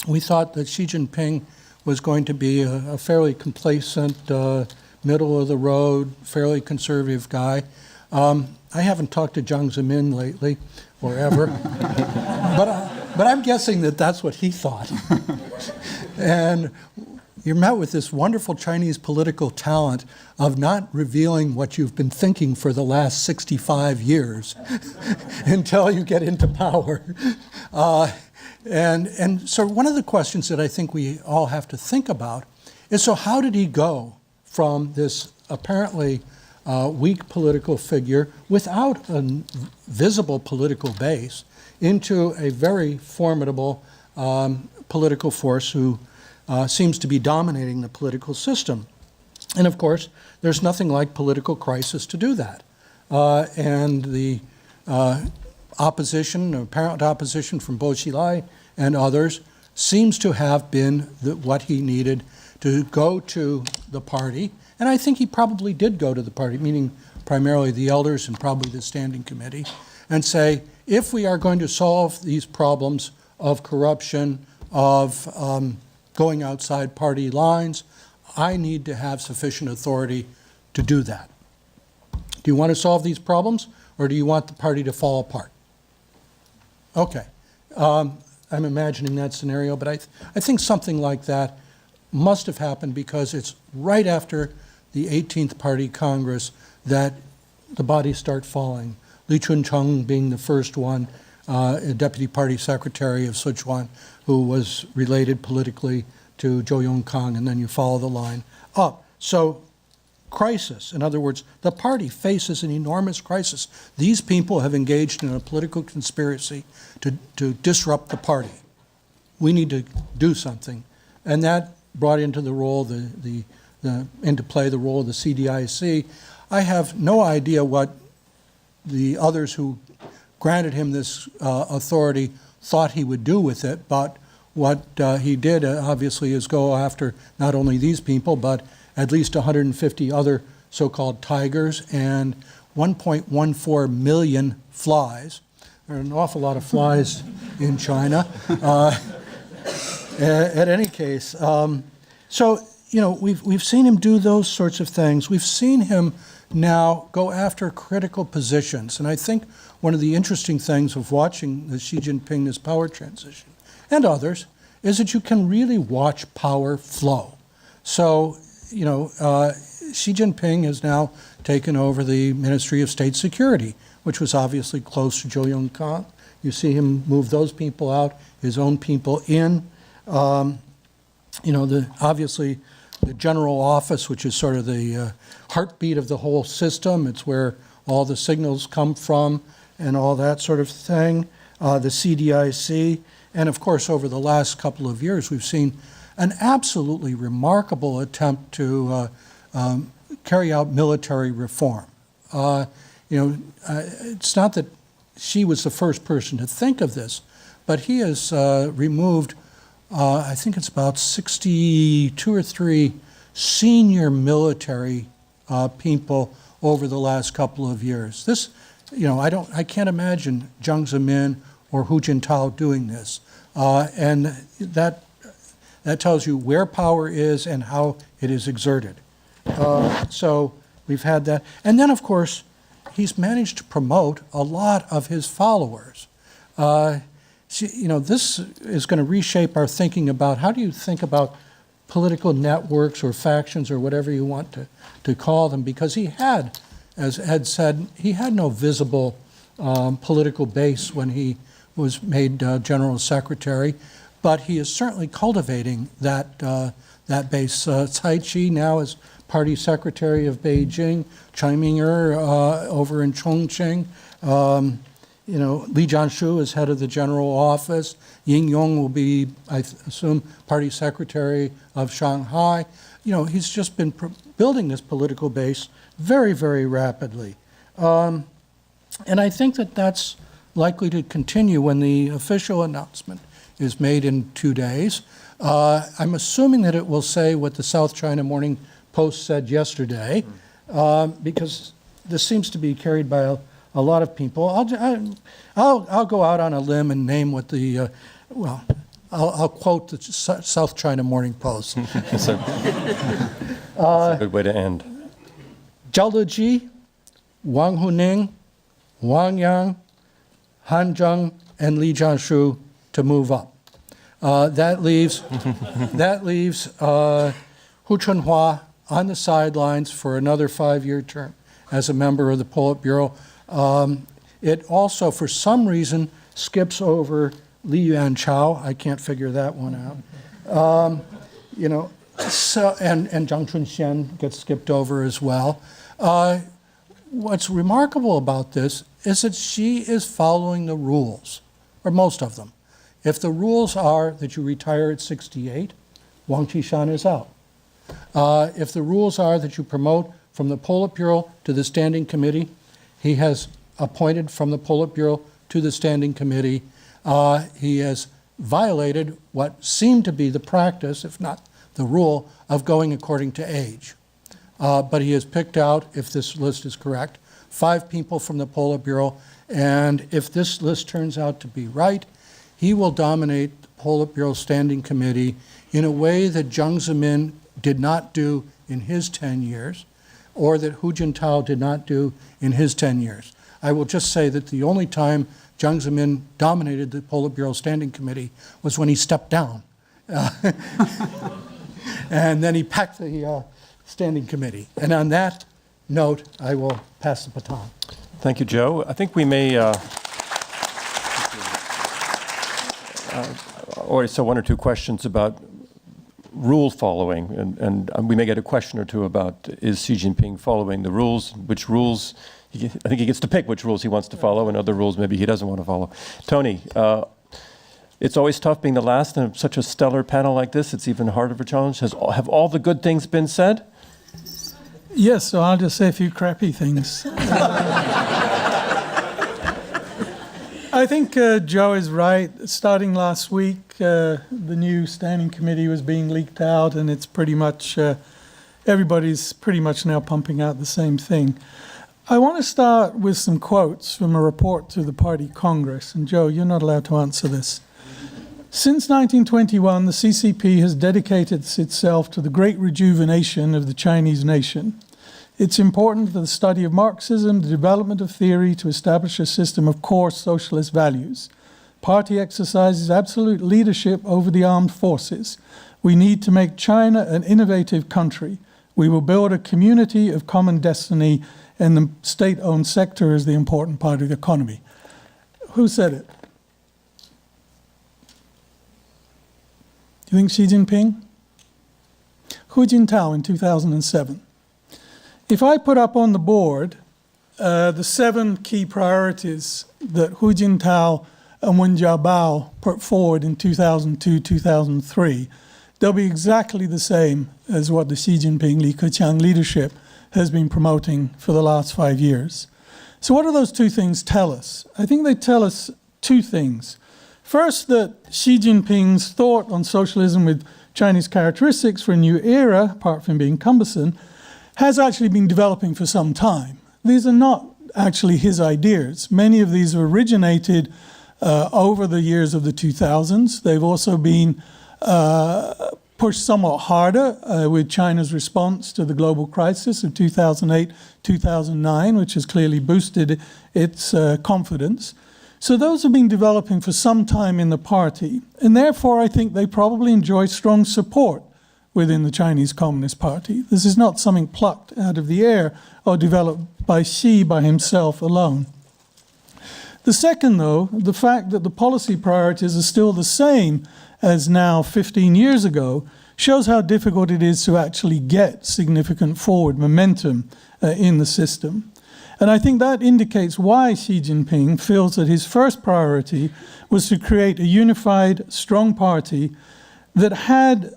we thought that Xi Jinping was going to be a fairly complacent, middle-of-the-road, fairly conservative guy. I haven't talked to Jiang Zemin lately, or ever, but I'm guessing that that's what he thought. And you're met with this wonderful Chinese political talent of not revealing what you've been thinking for the last 65 years until you get into power. And so one of the questions that I think we all have to think about is, so how did he go from this apparently weak political figure without a visible political base into a very formidable political force who seems to be dominating the political system? And of course, there's nothing like political crisis to do that. And the opposition, apparent opposition from Bo Xilai and others, seems to have been what he needed to go to the party. And I think he probably did go to the party, meaning primarily the elders and probably the standing committee, and say, if we are going to solve these problems of corruption, of going outside party lines, I need to have sufficient authority to do that. Do you want to solve these problems, or do you want the party to fall apart? Okay. I'm imagining that scenario, but I think something like that must have happened because it's right after the 18th Party Congress that the bodies start falling. Li Chun-chung being the first one, a deputy party secretary of Sichuan, who was related politically to Zhou Yongkang, and then you follow the line up. So crisis, in other words, the party faces an enormous crisis. These people have engaged in a political conspiracy to disrupt the party. We need to do something. And that brought into the role, into play the role of the CDIC. I have no idea what the others who granted him this authority thought he would do with it, but what he did, obviously, is go after not only these people, but at least 150 other so-called tigers and 1.14 million flies. There are an awful lot of flies in China. At any case, so, you know, we've seen him do those sorts of things. We've seen him now go after critical positions. And I think one of the interesting things of watching the Xi Jinping, this power transition, and others, is that you can really watch power flow. So, you know, Xi Jinping has now taken over the Ministry of State Security, which was obviously close to Zhou Yongkang. You see him move those people out, his own people in. You know, obviously the general office, which is sort of the heartbeat of the whole system. It's where all the signals come from and all that sort of thing. The CDIC. And of course, over the last couple of years, we've seen an absolutely remarkable attempt to carry out military reform. You know, it's not that Xi was the first person to think of this, but he has removed, I think it's about 62 or 3 senior military people over the last couple of years. This, you know, I can't imagine Jiang Zemin or Hu Jintao doing this. And that tells you where power is and how it is exerted. So we've had that. And then, of course, he's managed to promote a lot of his followers. You know, this is going to reshape our thinking about how do you think about political networks or factions or whatever you want to call them, because he had, as Ed said, he had no visible political base when he was made General Secretary, but he is certainly cultivating that base. Saich now is Party Secretary of Beijing, Chai Ming-er over in Chongqing. You know, Li Jianshu is head of the general office. Ying Yong will be, I assume, Party Secretary of Shanghai. You know, he's just been building this political base very, very rapidly. And I think that that's likely to continue when the official announcement is made in 2 days. I'm assuming that it will say what the South China Morning Post said yesterday, because this seems to be carried by a lot of people. I'll go out on a limb and name what the, I'll quote the South China Morning Post. That's a good way to end. Zhao Leji, Wang Huning, Wang Yang, Han Zheng, and Li Jianshu to move up. That leaves Hu Chunhua on the sidelines for another 5-year term as a member of the Politburo. It also, for some reason, skips over Li Yuanchao. I can't figure that one out. So, and Zhang Chunxian gets skipped over as well. What's remarkable about this is that she is following the rules, or most of them. If the rules are that you retire at 68, Wang Qishan is out. If the rules are that you promote from the Politburo to the Standing Committee, he has appointed from the Politburo to the Standing Committee. He has violated what seemed to be the practice, if not the rule, of going according to age. But he has picked out, if this list is correct, 5 people from the Politburo, and if this list turns out to be right, he will dominate the Politburo Standing Committee in a way that Jiang Zemin did not do in his 10 years, or that Hu Jintao did not do in his 10 years. I will just say that the only time Jiang Zemin dominated the Politburo Standing Committee was when he stepped down. And then he packed the Standing Committee. And on that note, I will pass the baton. Thank you, Joe. I think we may already saw 1 or 2 questions about rule following, and we may get a question or two about, is Xi Jinping following the rules, which rules, I think he gets to pick which rules he wants to follow, and other rules maybe he doesn't want to follow. Tony, it's always tough being the last in such a stellar panel like this. It's even harder of a challenge. Have all the good things been said? Yes, so I'll just say a few crappy things. I think Joe is right. Starting last week, the new standing committee was being leaked out, and it's pretty much, everybody's pretty much now pumping out the same thing. I want to start with some quotes from a report to the party Congress. And Joe, you're not allowed to answer this. Since 1921, the CCP has dedicated itself to the great rejuvenation of the Chinese nation. It's important for the study of Marxism, the development of theory to establish a system of core socialist values. Party exercises absolute leadership over the armed forces. We need to make China an innovative country. We will build a community of common destiny, and the state-owned sector is the important part of the economy. Who said it? Do you think Xi Jinping? Hu Jintao in 2007. If I put up on the board the 7 key priorities that Hu Jintao and Wen Jiabao put forward in 2002, 2003, they'll be exactly the same as what the Xi Jinping, Li Keqiang leadership has been promoting for the last 5 years. So what do those 2 things tell us? I think they tell us 2 things. First, that Xi Jinping's thought on socialism with Chinese characteristics for a new era, apart from being cumbersome, has actually been developing for some time. These are not actually his ideas. Many of these originated over the years of the 2000s. They've also been pushed somewhat harder with China's response to the global crisis of 2008, 2009, which has clearly boosted its confidence. So those have been developing for some time in the party, and therefore I think they probably enjoy strong support within the Chinese Communist Party. This is not something plucked out of the air or developed by Xi by himself alone. The second, though, the fact that the policy priorities are still the same as now 15 years ago, shows how difficult it is to actually get significant forward momentum in the system. And I think that indicates why Xi Jinping feels that his first priority was to create a unified, strong party that had,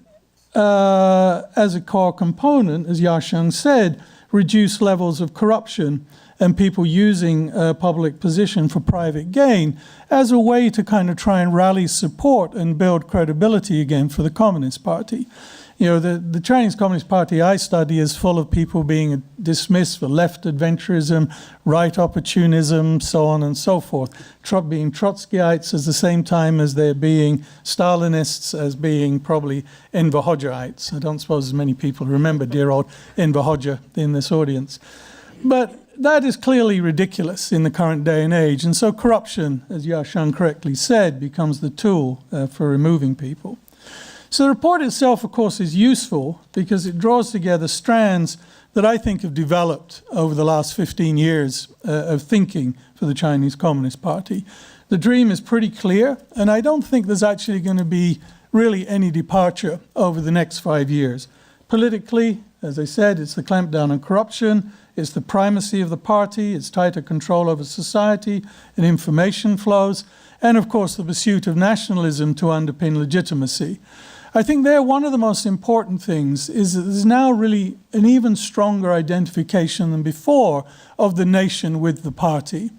as a core component, as Yasheng said, reduced levels of corruption and people using public position for private gain as a way to kind of try and rally support and build credibility again for the Communist Party. You know, the Chinese Communist Party I study is full of people being dismissed for left adventurism, right opportunism, so on and so forth. Being Trotskyites at the same time as they're being Stalinists, as being probably Enver Hoxhaites. I don't suppose as many people remember dear old Enver Hoxha in this audience. But that is clearly ridiculous in the current day and age. And so corruption, as Yashang correctly said, becomes the tool for removing people. So the report itself, of course, is useful because it draws together strands that I think have developed over the last 15 years of thinking for the Chinese Communist Party. The dream is pretty clear, and I don't think there's actually going to be really any departure over the next 5 years. Politically, as I said, it's the clampdown on corruption, it's the primacy of the party, it's tighter control over society and information flows, and of course the pursuit of nationalism to underpin legitimacy. I think there one of the most important things is that there's now really an even stronger identification than before of the nation with the party.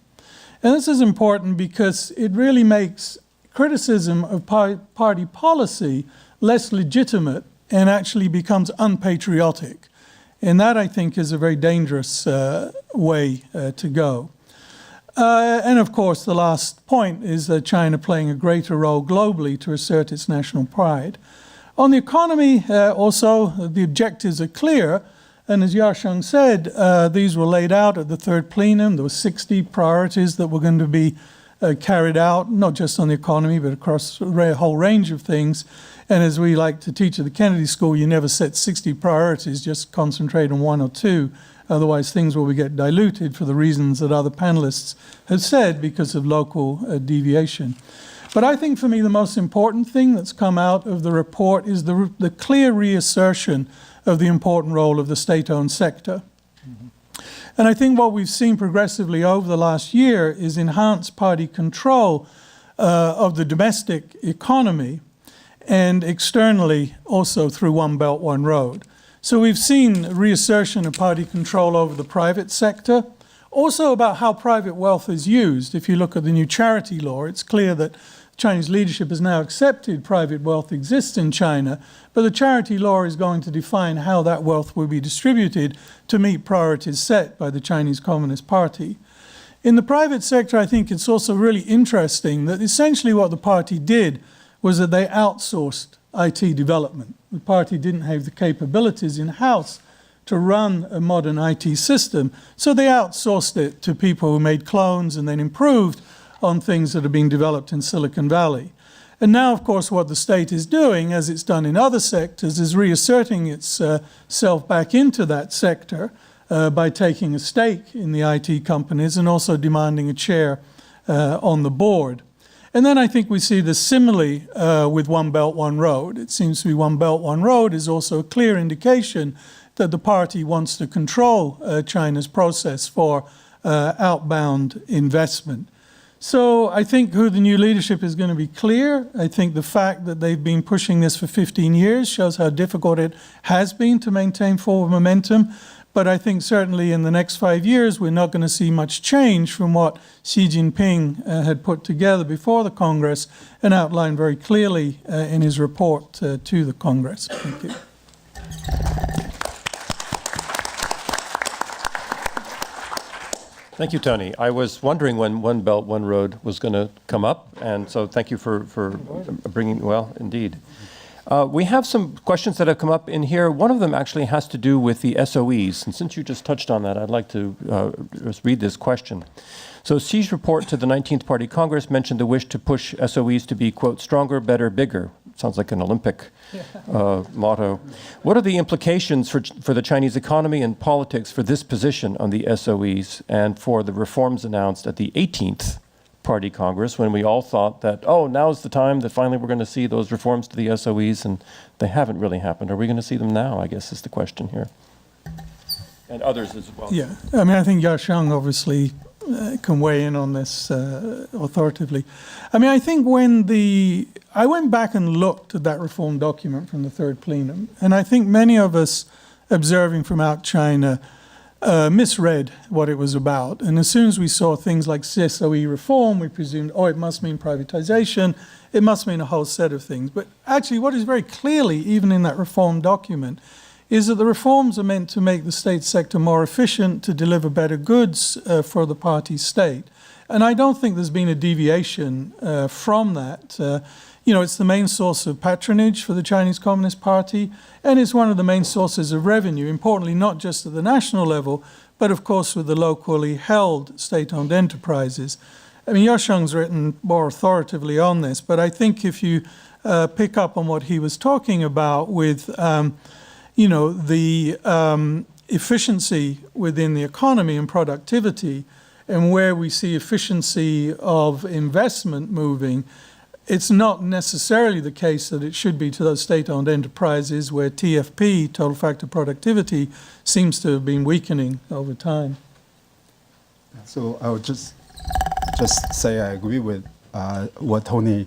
And this is important because it really makes criticism of party policy less legitimate and actually becomes unpatriotic. And that, I think, is a very dangerous way to go. And of course, the last point is that China playing a greater role globally to assert its national pride. On the economy, also, the objectives are clear. And as Yashang said, these were laid out at the third plenum. There were 60 priorities that were going to be carried out, not just on the economy, but across a whole range of things. And as we like to teach at the Kennedy School, you never set 60 priorities, just concentrate on one or two. Otherwise, things will get diluted for the reasons that other panelists have said because of local deviation. But I think for me the most important thing that's come out of the report is the clear reassertion of the important role of the state-owned sector. And I think what we've seen progressively over the last year is enhanced party control of the domestic economy and externally also through One Belt, One Road. So we've seen reassertion of party control over the private sector, also about how private wealth is used. If you look at the new charity law, it's clear that Chinese leadership has now accepted private wealth exists in China, but the charity law is going to define how that wealth will be distributed to meet priorities set by the Chinese Communist Party. In the private sector, I think it's also really interesting that essentially what the party did was that they outsourced IT development. The party didn't have the capabilities in-house to run a modern IT system, so they outsourced it to people who made clones and then improved on things that are being developed in Silicon Valley. And now, of course, what the state is doing, as it's done in other sectors, is reasserting itself back into that sector by taking a stake in the IT companies and also demanding a chair on the board. And then I think we see this similarly with One Belt, One Road. It seems to be One Belt, One Road is also a clear indication that the party wants to control China's process for outbound investment. So I think who the new leadership is going to be clear. I think the fact that they've been pushing this for 15 years shows how difficult it has been to maintain forward momentum. But I think certainly in the next 5 years, we're not going to see much change from what Xi Jinping had put together before the Congress and outlined very clearly in his report to the Congress. Thank you. Thank you, Tony. I was wondering when One Belt, One Road was going to come up, and so thank you for bringing, well, indeed. We have some questions that have come up in here. One of them actually has to do with the SOEs, and since you just touched on that, I'd like to just read this question. So Xi's report to the 19th Party Congress mentioned the wish to push SOEs to be, quote, stronger, better, bigger. Sounds like an Olympic motto. What are the implications for the Chinese economy and politics for this position on the SOEs and for the reforms announced at the 18th Party Congress when we all thought that, oh, now's the time that finally we're going to see those reforms to the SOEs, and they haven't really happened. Are we going to see them now, I guess is the question here. And others as well. Yeah, I mean, I think Yashang obviously can weigh in on this authoritatively. I mean, I think I went back and looked at that reform document from the third plenum, and I think many of us observing from out China misread what it was about. And as soon as we saw things like CSOE reform, we presumed, oh, it must mean privatization, it must mean a whole set of things. But actually, what is very clearly, even in that reform document, is that the reforms are meant to make the state sector more efficient, to deliver better goods for the party state. And I don't think there's been a deviation from that. It's the main source of patronage for the Chinese Communist Party, and it's one of the main sources of revenue, importantly, not just at the national level, but of course with the locally held state-owned enterprises. I mean, Yosheng's written more authoritatively on this, but I think if you pick up on what he was talking about with, the efficiency within the economy and productivity, and where we see efficiency of investment moving, it's not necessarily the case that it should be to those state-owned enterprises where TFP, total factor productivity, seems to have been weakening over time. So I would just say I agree with what Tony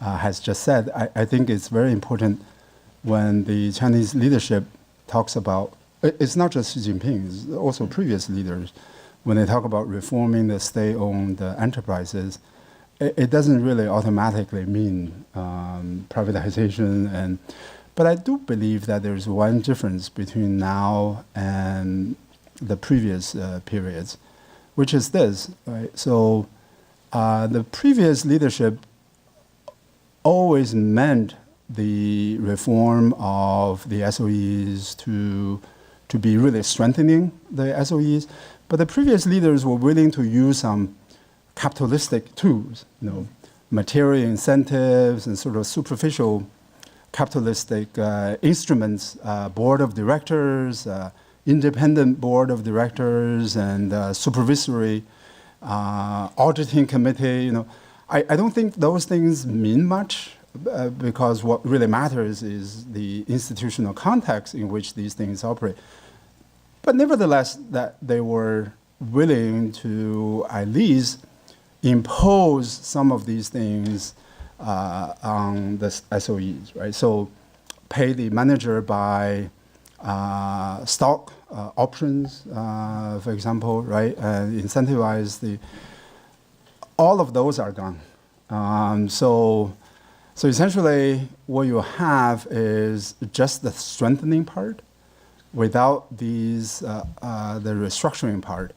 has just said. I think it's very important when the Chinese leadership talks about, it's not just Xi Jinping, it's also previous leaders, when they talk about reforming the state-owned enterprises, it doesn't really automatically mean privatization. But I do believe that there's one difference between now and the previous periods, which is this, right? So the previous leadership always meant the reform of the SOEs to be really strengthening the SOEs, but the previous leaders were willing to use some capitalistic tools, material incentives and sort of superficial capitalistic instruments, board of directors, independent board of directors, and supervisory auditing committee. I don't think those things mean much because what really matters is the institutional context in which these things operate. But nevertheless, that they were willing to at least impose some of these things on the SOEs, right? So pay the manager by stock options, for example, right? And incentivize all of those are gone. So essentially what you have is just the strengthening part without these, the restructuring part.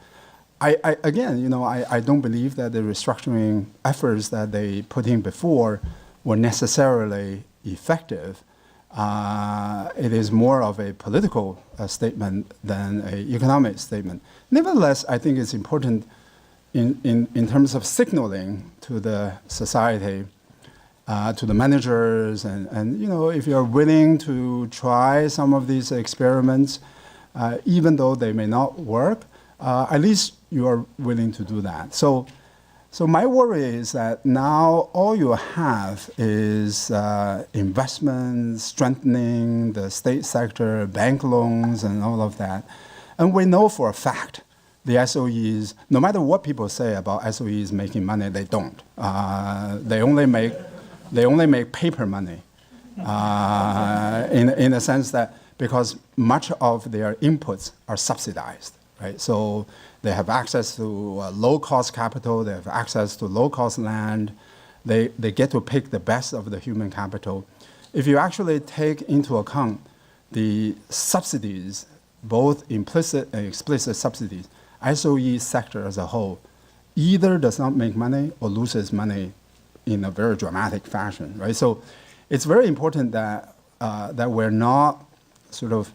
I don't believe that the restructuring efforts that they put in before were necessarily effective. It is more of a political statement than an economic statement. Nevertheless, I think it's important in terms of signaling to the society, to the managers, and if you're willing to try some of these experiments, even though they may not work, at least you are willing to do that. So my worry is that now all you have is investment, strengthening the state sector, bank loans, and all of that. And we know for a fact the SOEs, no matter what people say about SOEs making money, they don't. They only make paper money in the sense that because much of their inputs are subsidized, right? So they have access to low-cost capital, they have access to low-cost land, they get to pick the best of the human capital. If you actually take into account the subsidies, both implicit and explicit subsidies, SOE sector as a whole either does not make money or loses money in a very dramatic fashion, right? So it's very important that we're not sort of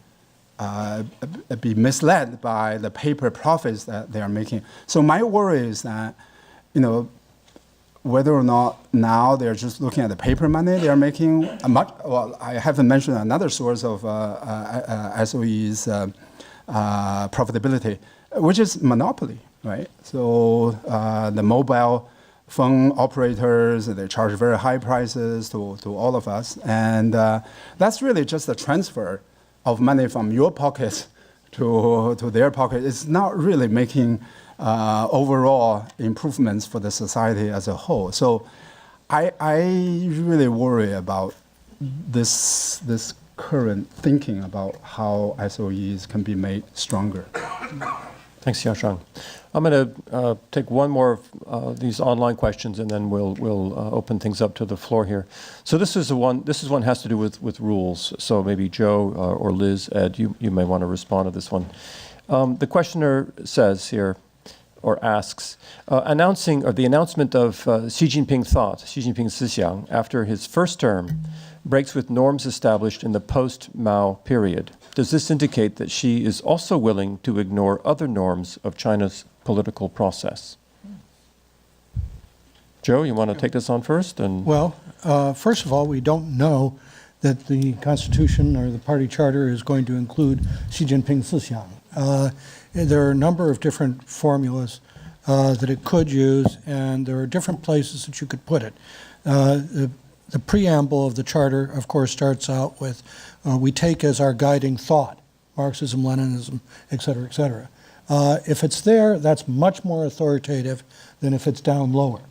be misled by the paper profits that they are making. So my worry is that, whether or not now they're just looking at the paper money they are making, I haven't mentioned another source of SOE's profitability, which is monopoly, right? So the mobile phone operators, they charge very high prices to all of us. And that's really just a transfer of money from your pocket to their pocket. It's not really making overall improvements for the society as a whole. So I really worry about this current thinking about how SOEs can be made stronger. Thanks, Xiaoshang. I'm going to take one more of these online questions, and then we'll open things up to the floor here. So this is one has to do with rules. So maybe Joe or Liz, Ed, you may want to respond to this one. The questioner says here, or asks, the announcement of Xi Jinping thought, Xi Jinping Sixiang, after his first term, breaks with norms established in the post-Mao period. Does this indicate that Xi is also willing to ignore other norms of China's political process? Joe, you want to take this on first? Well, first of all, we don't know that the Constitution or the party charter is going to include Xi Jinping Sixiang. There are a number of different formulas that it could use, and there are different places that you could put it. The preamble of the charter, of course, starts out with, we take as our guiding thought, Marxism, Leninism, et cetera, et cetera. If it's there, that's much more authoritative than if it's down lower.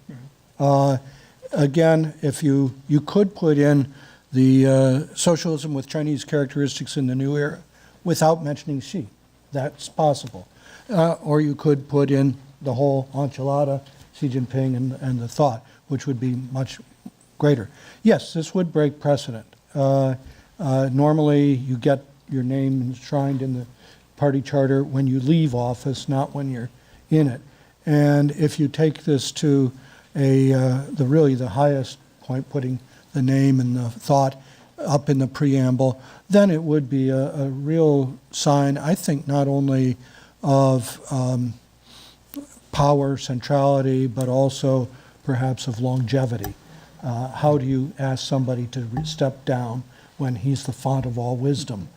Again, if you could put in the socialism with Chinese characteristics in the new era without mentioning Xi. That's possible. Or you could put in the whole enchilada, Xi Jinping and the thought, which would be much greater. Yes, this would break precedent. Normally, you get your name enshrined in the party charter when you leave office, not when you're in it. And if you take this to the highest point, putting the name and the thought up in the preamble, then it would be a real sign, I think, not only of power, centrality, but also perhaps of longevity. How do you ask somebody to step down when he's the font of all wisdom?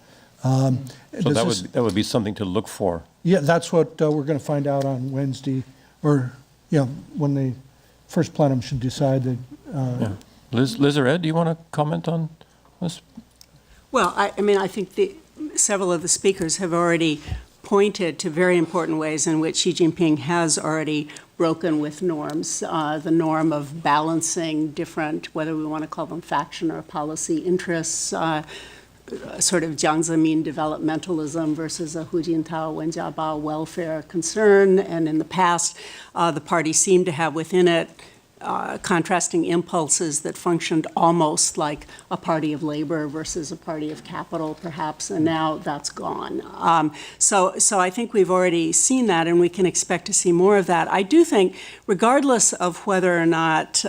So that would be something to look for. Yeah, that's what we're going to find out on Wednesday, or when the first plenum should decide that. Liz or Ed, do you want to comment on this? Well, I think several of the speakers have already pointed to very important ways in which Xi Jinping has already broken with norms, the norm of balancing different, whether we want to call them faction or policy interests, sort of Jiang Zemin developmentalism versus a Hu Jintao, Wen Jiabao welfare concern. And in the past, the party seemed to have within it contrasting impulses that functioned almost like a party of labor versus a party of capital, perhaps, and now that's gone. So I think we've already seen that, and we can expect to see more of that. I do think, regardless of whether or not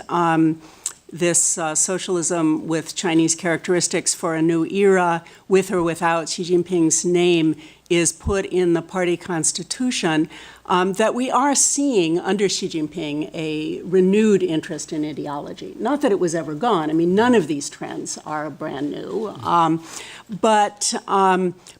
this socialism with Chinese characteristics for a new era, with or without Xi Jinping's name, is put in the party constitution, that we are seeing under Xi Jinping a renewed interest in ideology. Not that it was ever gone. I mean, none of these trends are brand new.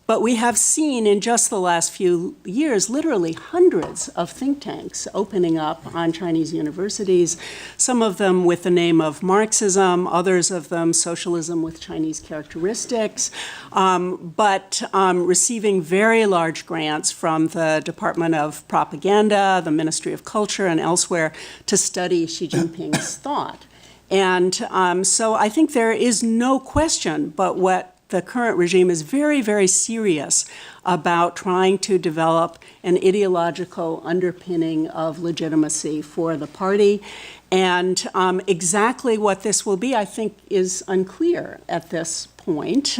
But we have seen in just the last few years literally hundreds of think tanks opening up on Chinese universities, some of them with the name of Marxism, others of them socialism with Chinese characteristics, but receiving very large grants from the Department of Propaganda, the Ministry of Culture, and elsewhere to study Xi Jinping's thought. And so I think there is no question but what the current regime is very, very serious about trying to develop an ideological underpinning of legitimacy for the party. And exactly what this will be, I think, is unclear at this point.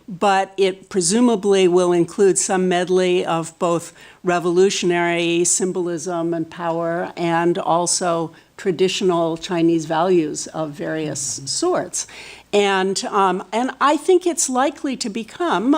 But it presumably will include some medley of both revolutionary symbolism and power and also traditional Chinese values of various sorts. And I think it's likely to become,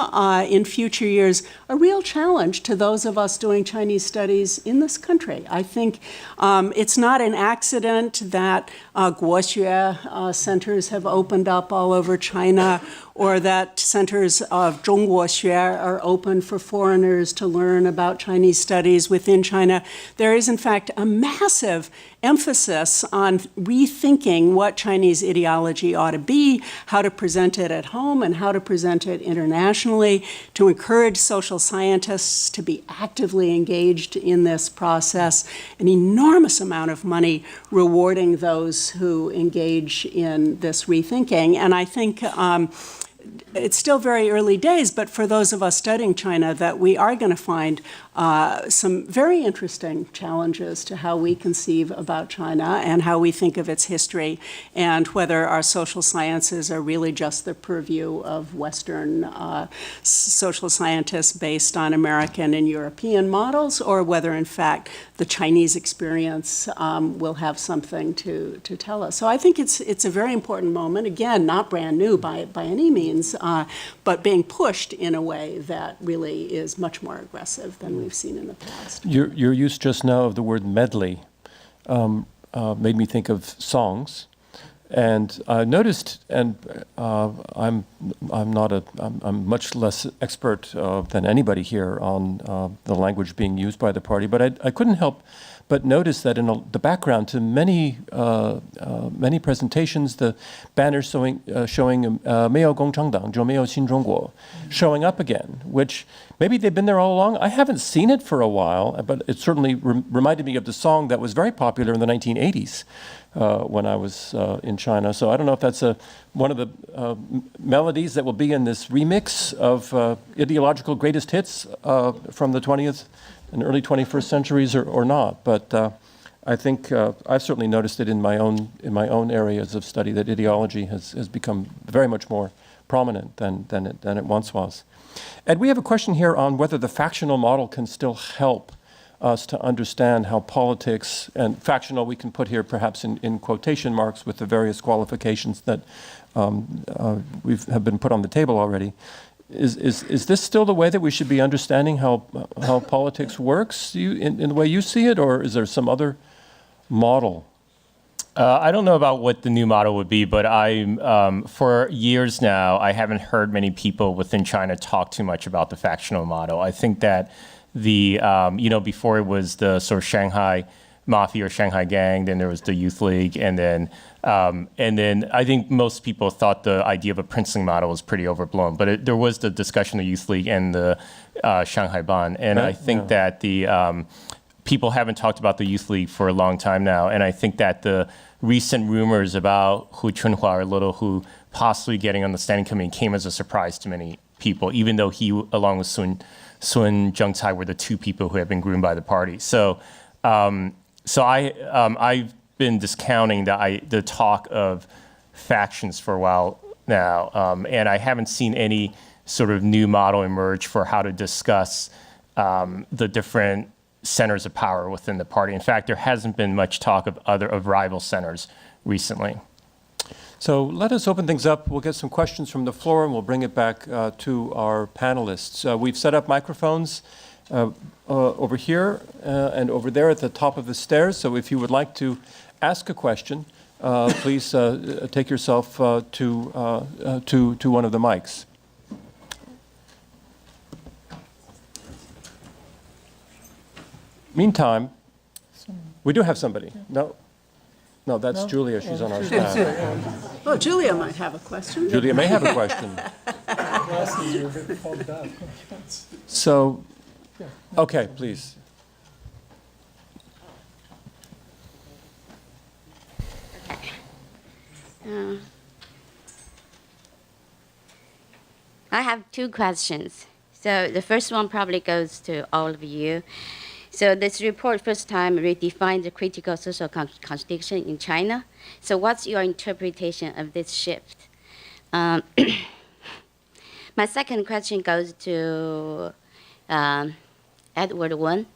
in future years, a real challenge to those of us doing Chinese studies in this country. I think it's not an accident that Guoxue centers have opened up all over China, or that centers of Zhongguoxue are open for foreigners to learn about Chinese studies within China. There is, in fact, a massive emphasis on rethinking what Chinese ideology ought to be, how to present it at home and how to present it internationally, to encourage social scientists to be actively engaged in this process, an enormous amount of money rewarding those who engage in this rethinking. And I think it's still very early days, but for those of us studying China, that we are going to find some very interesting challenges to how we conceive about China and how we think of its history, and whether our social sciences are really just the purview of Western social scientists based on American and European models, or whether, in fact, the Chinese experience will have something to tell us. So I think it's a very important moment. Again, not brand new by any means, but being pushed in a way that really is much more aggressive than we've seen in the past. Your use just now of the word medley made me think of songs, and I noticed, and I'm much less expert than anybody here on the language being used by the party, but I couldn't help but notice that in the background to many presentations, the banners showing 没有共产党就没有新中国 showing up again, which maybe they've been there all along. I haven't seen it for a while, but it certainly reminded me of the song that was very popular in the 1980s when I was in China. So I don't know if that's one of the melodies that will be in this remix of ideological greatest hits from the 20th and early 21st centuries or not. But I think I've certainly noticed it in my own areas of study that ideology has become very much more prominent than it once was. And we have a question here on whether the factional model can still help us to understand how politics, and factional we can put here perhaps in quotation marks with the various qualifications that have been put on the table already. Is this still the way that we should be understanding how politics works in the way you see it, or is there some other model? I don't know about what the new model would be, but for years now, I haven't heard many people within China talk too much about the factional model. I think that before it was the sort of Shanghai Mafia or Shanghai Gang, then there was the Youth League, and then I think most people thought the idea of a princely model was pretty overblown. But there was the discussion of Youth League and the Shanghai Ban, and right. I think that the people haven't talked about the Youth League for a long time now, and I think that the recent rumors about Hu Chunhua or Little Hu possibly getting on the standing committee came as a surprise to many people, even though he, along with Sun Zhengcai, were the two people who had been groomed by the party. So I've been discounting the talk of factions for a while now, and I haven't seen any sort of new model emerge for how to discuss the different centers of power within the party. In fact, there hasn't been much talk of rival centers recently. So let us open things up. We'll get some questions from the floor, and we'll bring it back to our panelists. We've set up microphones over here and over there at the top of the stairs. So if you would like to ask a question, please take yourself to one of the mics. Meantime, we do have somebody. No, that's Julia. She's on our staff. Well, Julia might have a question. Julia may have a question. So, okay, please. I have two questions. So the first one probably goes to all of you. So this report first time redefined the critical social contradiction in China. So what's your interpretation of this shift? My second question goes to Edward Wen.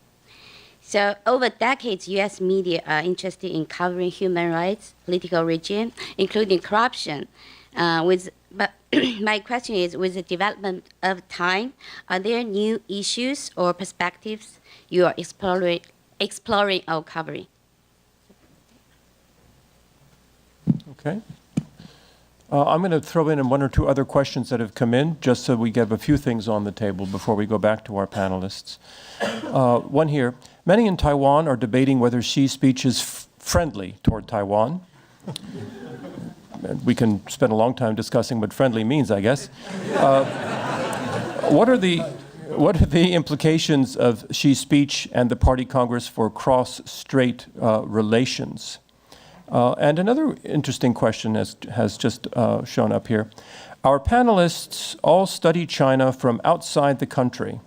So over decades, U.S. media are interested in covering human rights, political regime, including corruption. But my question is, with the development of time, are there new issues or perspectives you are exploring or covering? Okay. I'm going to throw in one or two other questions that have come in, just so we get a few things on the table before we go back to our panelists. One here. Many in Taiwan are debating whether Xi's speech is friendly toward Taiwan. We can spend a long time discussing what friendly means, I guess. What are the implications of Xi's speech and the Party Congress for cross-strait relations? And another interesting question has just shown up here. Our panelists all study China from outside the country,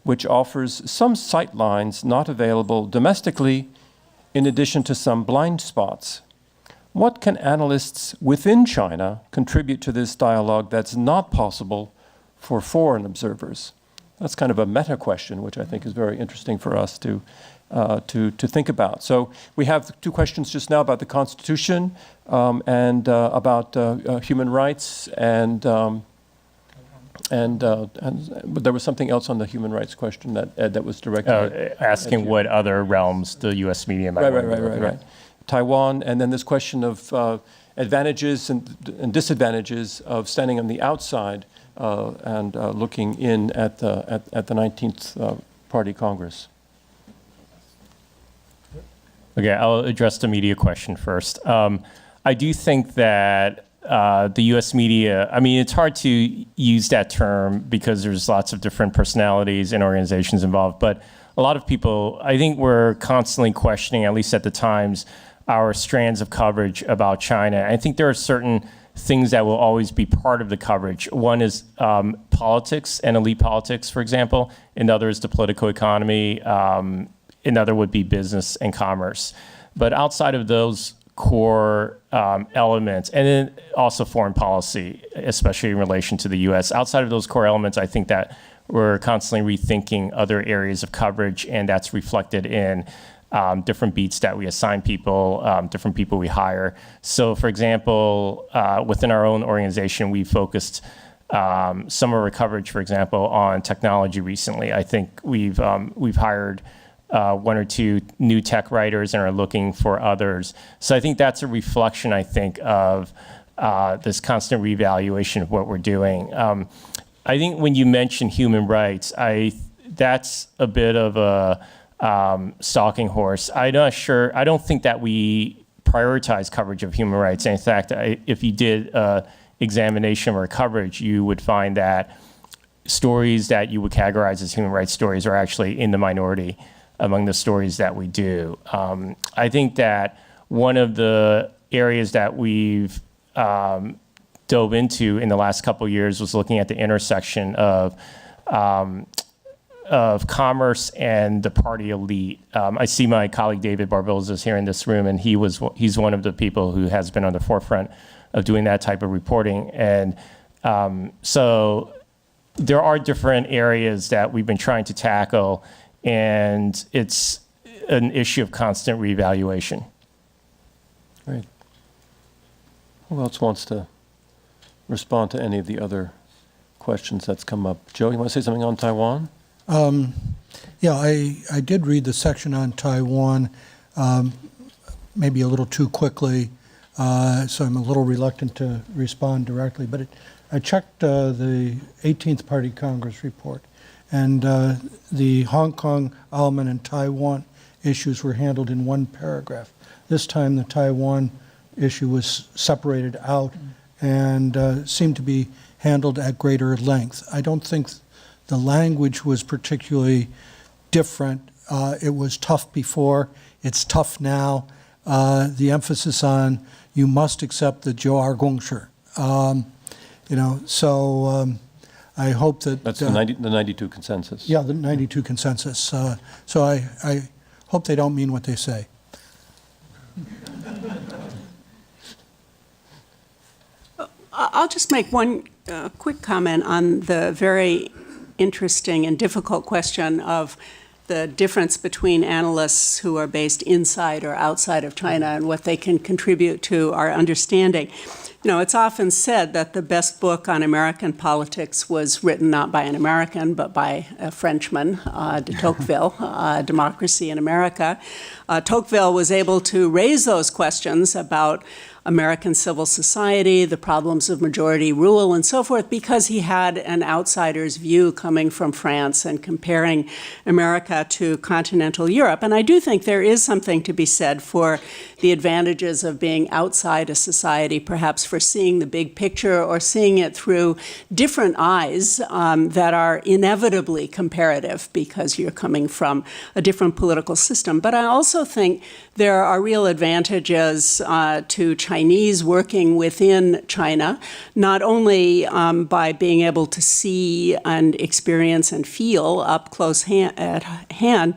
which offers some sight lines not available domestically, in addition to some blind spots. What can analysts within China contribute to this dialogue that's not possible for foreign observers? That's kind of a meta question, which I think is very interesting for us to think about. So we have two questions just now about the Constitution and about human rights, and there was something else on the human rights question that was directed asking what other realms the U.S. media might want to be looking at. Right. Taiwan, and then this question of advantages and disadvantages of standing on the outside and looking in at the 19th Party Congress. Okay, I'll address the media question first. I do think that the U.S. media, I mean, it's hard to use that term because there's lots of different personalities and organizations involved, but a lot of people, I think we're constantly questioning, at least at the Times, our strands of coverage about China. I think there are certain things that will always be part of the coverage. One is politics and elite politics, for example. Another is the political economy. Another would be business and commerce. But outside of those core elements, and then also foreign policy, especially in relation to the U.S., outside of those core elements, I think that we're constantly rethinking other areas of coverage, and that's reflected in different beats that we assign people, different people we hire. So, for example, within our own organization, we focused some of our coverage, for example, on technology recently. I think we've hired one or two new tech writers and are looking for others. So I think that's a reflection, I think, of this constant reevaluation of what we're doing. I think when you mention human rights, that's a bit of a stalking horse. I'm not sure. I don't think that we prioritize coverage of human rights. And in fact, if you did an examination of our coverage, you would find that stories that you would categorize as human rights stories are actually in the minority among the stories that we do. I think that one of the areas that we've dove into in the last couple of years was looking at the intersection of commerce and the party elite. I see my colleague David Barboza is here in this room, and he's one of the people who has been on the forefront of doing that type of reporting. And so there are different areas that we've been trying to tackle, and it's an issue of constant reevaluation. Great. Who else wants to respond to any of the other questions that's come up? Joe, you want to say something on Taiwan? Yeah, I did read the section on Taiwan, maybe a little too quickly, so I'm a little reluctant to respond directly. But I checked the 18th Party Congress report, and the Hong Kong element and Taiwan issues were handled in one paragraph. This time the Taiwan issue was separated out and seemed to be handled at greater length. I don't think the language was particularly different. It was tough before, it's tough now. The emphasis on you must accept the Joar Gongshi. I hope that... That's the 92 consensus. Yeah, the 92 consensus. So I hope they don't mean what they say. I'll just make one quick comment on the very interesting and difficult question of the difference between analysts who are based inside or outside of China and what they can contribute to our understanding. You know, it's often said that the best book on American politics was written not by an American, but by a Frenchman, de Tocqueville, Democracy in America. Tocqueville was able to raise those questions about American civil society, the problems of majority rule, and so forth, because he had an outsider's view coming from France and comparing America to continental Europe. And I do think there is something to be said for the advantages of being outside a society, perhaps for for seeing the big picture or seeing it through different eyes that are inevitably comparative because you're coming from a different political system. But I also think there are real advantages to Chinese working within China, not only by being able to see and experience and feel up close at hand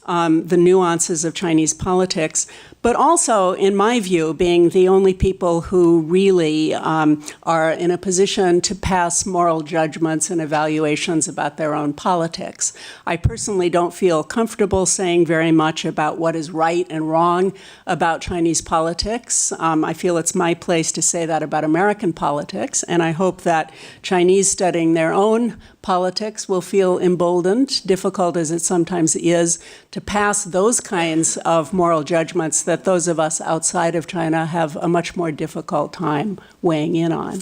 the nuances of Chinese politics, but also, in my view, being the only people who really are in a position to pass moral judgments and evaluations about their own politics. I personally don't feel comfortable saying very much about what is right and wrong about Chinese politics. I feel it's my place to say that about American politics, and I hope that Chinese studying their own politics will feel emboldened, difficult as it sometimes is, to pass those kinds of moral judgments that those of us outside of China have a much more difficult time weighing in on.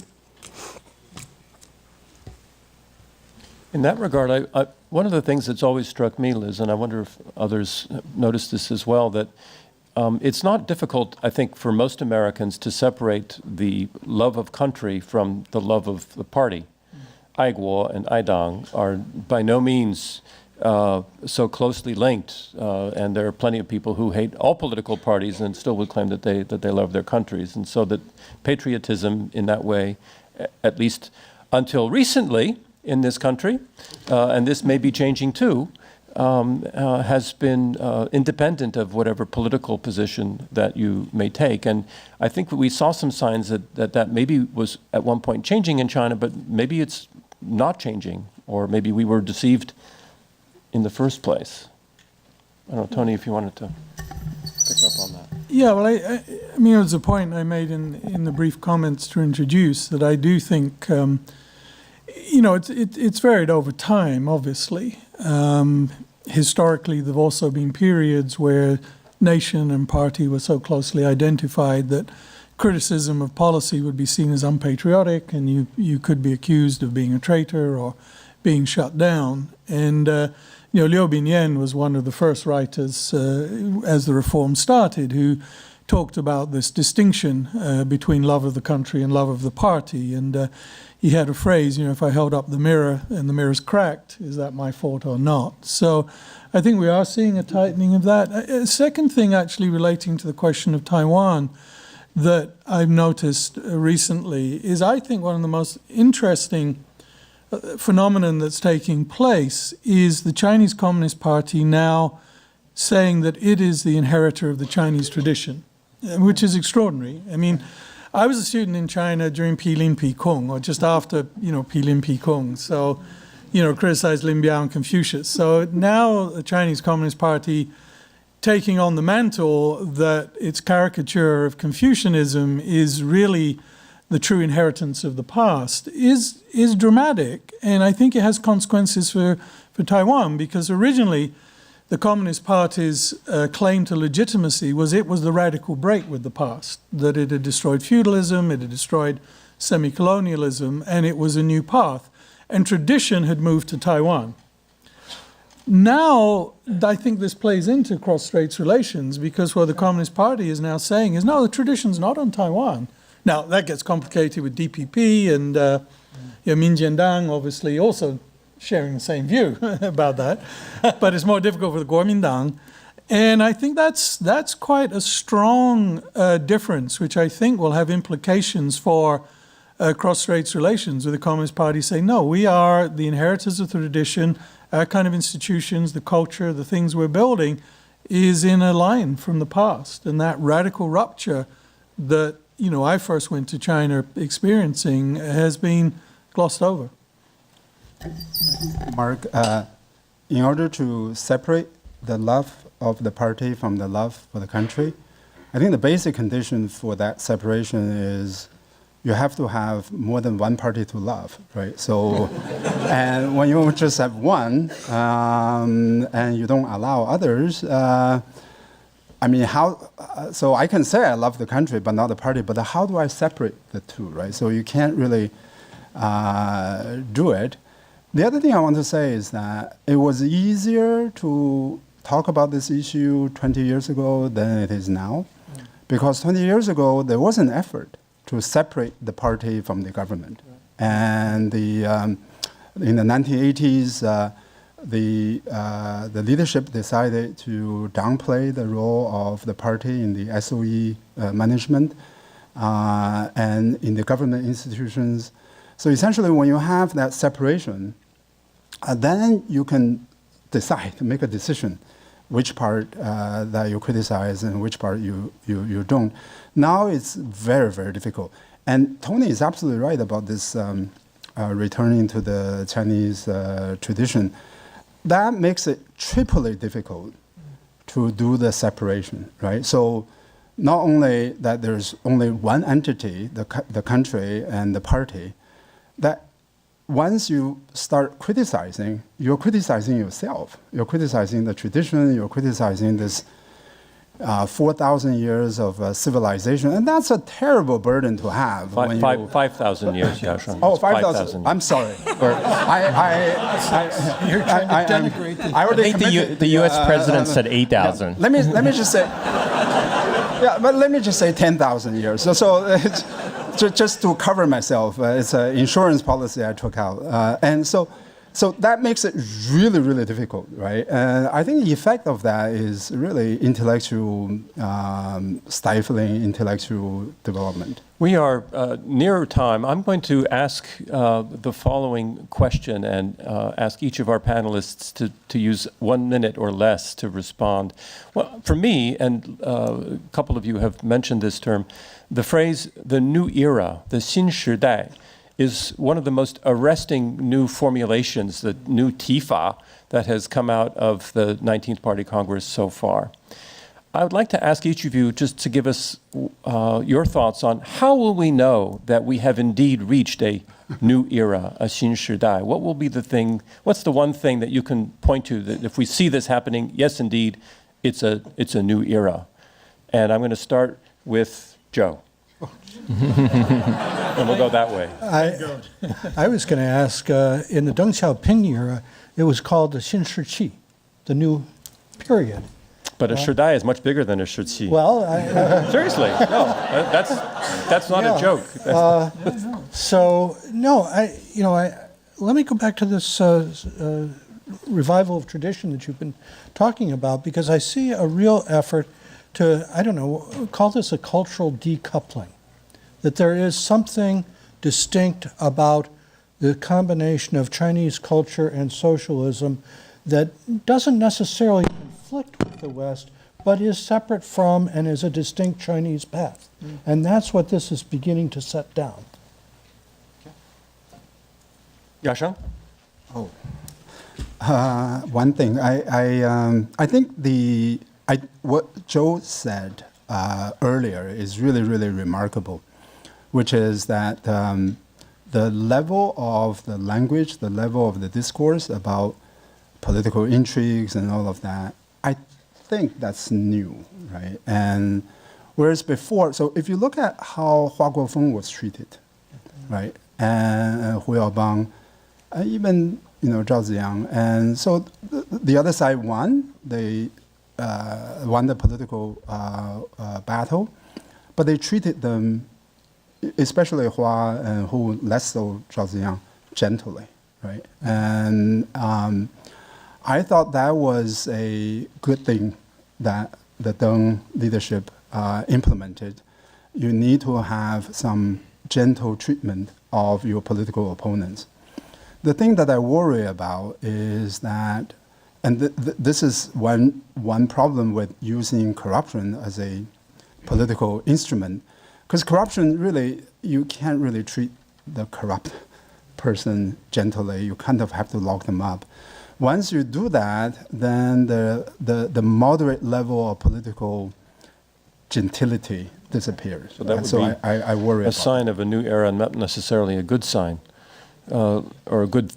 In that regard, one of the things that's always struck me, Liz, and I wonder if others notice this as well, that it's not difficult, I think, for most Americans to separate the love of country from the love of the party. Aiguo and Aidang are by no means so closely linked, and there are plenty of people who hate all political parties and still would claim that they love their countries. And so that patriotism in that way, at least until recently in this country, and this may be changing too, has been independent of whatever political position that you may take. And I think we saw some signs that maybe was at one point changing in China, but maybe it's not changing, or maybe we were deceived in the first place. I don't know, Tony, if you wanted to pick up on that. Yeah, well, I mean, it was a point I made in the brief comments to introduce that I do think, it's varied over time, obviously. Historically, there have also been periods where nation and party were so closely identified that criticism of policy would be seen as unpatriotic, and you could be accused of being a traitor or being shut down. And Liu Binyan was one of the first writers as the reform started who talked about this distinction between love of the country and love of the party. And he had a phrase, if I held up the mirror and the mirror's cracked, is that my fault or not? So I think we are seeing a tightening of that. A second thing actually relating to the question of Taiwan that I've noticed recently is I think one of the most interesting phenomenon that's taking place is the Chinese Communist Party now saying that it is the inheritor of the Chinese tradition, which is extraordinary. I mean, I was a student in China during Pilin Pikung, or just after, Pilin Pikung. So, criticized Lin Biao and Confucius. So now the Chinese Communist Party taking on the mantle that its caricature of Confucianism is really the true inheritance of the past is dramatic. And I think it has consequences for Taiwan, because originally the Communist Party's claim to legitimacy was it was the radical break with the past, that it had destroyed feudalism, it had destroyed semi-colonialism, and it was a new path. And tradition had moved to Taiwan. Now, I think this plays into cross-straits relations, because what the Communist Party is now saying is, no, the tradition's not on Taiwan. Now, that gets complicated with DPP and Min Jiandang, obviously, also sharing the same view about that. But it's more difficult for the Kuomintang. And I think that's quite a strong difference, which I think will have implications for cross-straits relations, with the Communist Party saying, no, we are the inheritors of the tradition. Our kind of institutions, the culture, the things we're building is in a line from the past. And that radical rupture that, I first went to China experiencing has been glossed over. Mark, in order to separate the love of the party from the love for the country, I think the basic condition for that separation is you have to have more than one party to love, right? So, and when you just have one, and you don't allow others, so I can say I love the country, but not the party, but how do I separate the two, right? So you can't really do it. The other thing I want to say is that it was easier to talk about this issue 20 years ago than it is now, because 20 years ago, there was an effort to separate the party from the government. And in the 1980s, the leadership decided to downplay the role of the party in the SOE management and in the government institutions. So essentially, when you have that separation, then you can decide to make a decision which part that you criticize and which part you don't. Now it's very, very difficult. And Tony is absolutely right about this returning to the Chinese tradition. That makes it triply difficult to do the separation, right? So not only that there's only one entity, the country and the party, that once you start criticizing, you're criticizing yourself. You're criticizing the tradition, you're criticizing this 4,000 years of civilization, and that's a terrible burden to have. 5,000 years, Yashang. Oh, 5,000. I'm sorry. You're trying to denigrate the... I already think the U.S. president said 8,000. Let me just say, yeah, but let me just say 10,000 years. So it's, just to cover myself, it's an insurance policy I took out, and so that makes it really, really difficult, right? And I think the effect of that is really intellectual, stifling intellectual development. We are near time. I'm going to ask the following question and ask each of our panelists to use 1 minute or less to respond. Well, for me, and a couple of you have mentioned this term, the phrase, the new era, the 新时代, is one of the most arresting new formulations, the new TIFA, that has come out of the 19th Party Congress so far. I would like to ask each of you just to give us your thoughts on how will we know that we have indeed reached a new era, a 新时代? What will be the thing, what's the one thing that you can point to that if we see this happening, yes, indeed, it's a new era? And I'm going to start with Joe. And we'll go that way. I was going to ask, in the Deng Xiaoping era, it was called the 新时期, the new period. But a Sherdai is much bigger than a Sherdsi. Well, Seriously, no, that's not a joke. So no, let me go back to this revival of tradition that you've been talking about, because I see a real effort to, I don't know, call this a cultural decoupling, that there is something distinct about the combination of Chinese culture and socialism that doesn't necessarily conflict with the West, but is separate from and is a distinct Chinese path. And that's what this is beginning to set down. Yashang? One thing, I think what Joe said earlier is really, really remarkable, which is that the level of the language, the level of the discourse about political intrigues and all of that, I think that's new, right? And whereas before, so if you look at how Hua Guofeng was treated, right, and Hu Yaobang, even Zhao Ziyang, and so the other side won. They won the political battle, but they treated them, especially Hua and Hu, less so Zhao Ziyang, gently, right? And I thought that was a good thing that the Deng leadership implemented. You need to have some gentle treatment of your political opponents. The thing that I worry about is that, and this is one problem with using corruption as a political instrument, because corruption really, you can't really treat the corrupt person gently. You kind of have to lock them up. Once you do that, then the moderate level of political gentility disappears. So that would be I worry a about sign of a new era, and not necessarily a good sign, or a good,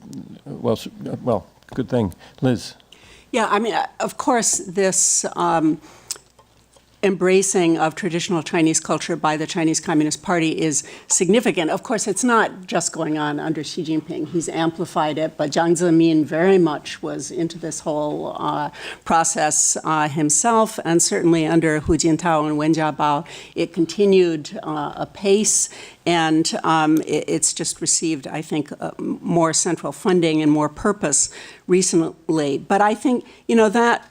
good thing. Liz? Yeah, I mean, of course, this embracing of traditional Chinese culture by the Chinese Communist Party is significant. Of course, it's not just going on under Xi Jinping. He's amplified it, but Jiang Zemin very much was into this whole process himself, and certainly under Hu Jintao and Wen Jiabao, it continued apace, and it's just received, I think, more central funding and more purpose recently. But I think, that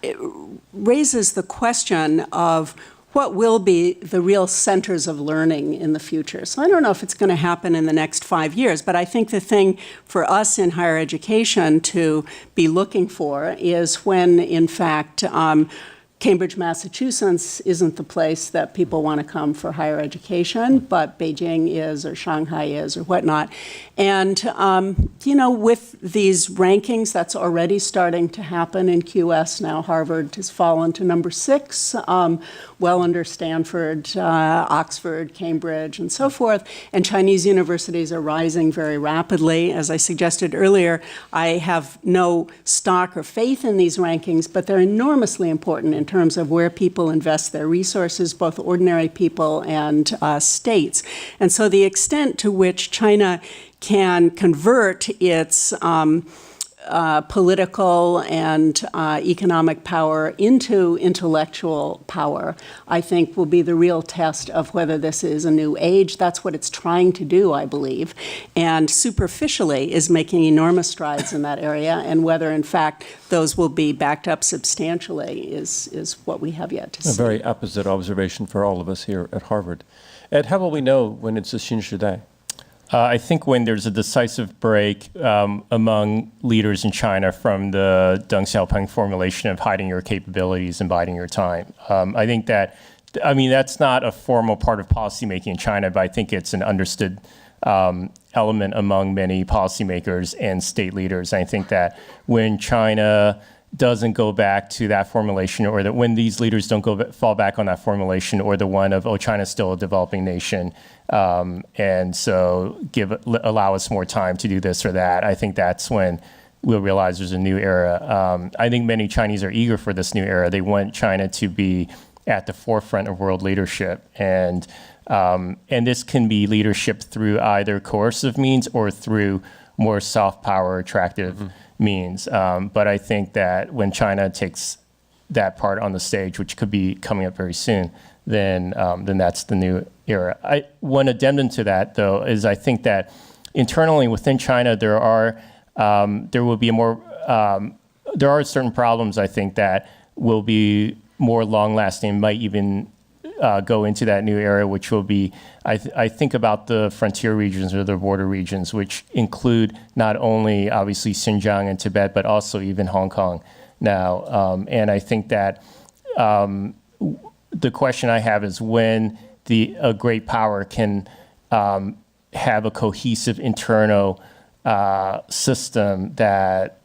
raises the question of what will be the real centers of learning in the future. So I don't know if it's going to happen in the next 5 years, but I think the thing for us in higher education to be looking for is when, in fact, Cambridge, Massachusetts isn't the place that people want to come for higher education, but Beijing is, or Shanghai is, or whatnot. And, with these rankings, that's already starting to happen in QS now. Harvard has fallen to number 6, well under Stanford, Oxford, Cambridge, and so forth. And Chinese universities are rising very rapidly. As I suggested earlier, I have no stock or faith in these rankings, but they're enormously important in terms of where people invest their resources, both ordinary people and states. And so the extent to which China can convert its political and economic power into intellectual power, I think will be the real test of whether this is a new age. That's what it's trying to do, I believe, and superficially is making enormous strides in that area, and whether, in fact, those will be backed up substantially is what we have yet to see. A very opposite observation for all of us here at Harvard. Ed, how will we know when it's a Xin Shidai? I think when there's a decisive break among leaders in China from the Deng Xiaoping formulation of hiding your capabilities and biding your time. I think that's not a formal part of policymaking in China, but I think it's an understood element among many policymakers and state leaders. I think that when China doesn't go back to that formulation, or that when these leaders don't fall back on that formulation, or the one of, China's still a developing nation, and so allow us more time to do this or that, I think that's when we'll realize there's a new era. I think many Chinese are eager for this new era. They want China to be at the forefront of world leadership, and this can be leadership through either coercive means or through more soft power, attractive means. But I think that when China takes that part on the stage, which could be coming up very soon, then that's the new era. One addendum to that, though, is I think that internally within China there are certain problems, I think, that will be more long-lasting, might even go into that new era, which will be, I think about the frontier regions or the border regions, which include not only obviously Xinjiang and Tibet, but also even Hong Kong now. And I think that the question I have is when a great power can have a cohesive internal system that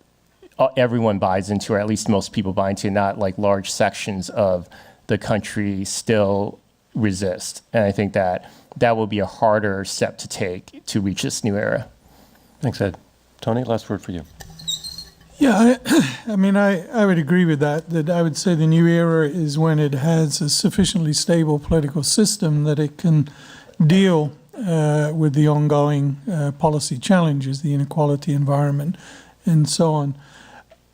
everyone buys into, or at least most people buy into, not like large sections of the country still resist. And I think that will be a harder step to take to reach this new era. Thanks, Ed. Tony, last word for you. Yeah, I would agree with that I would say the new era is when it has a sufficiently stable political system that it can deal with the ongoing policy challenges, the inequality environment, and so on.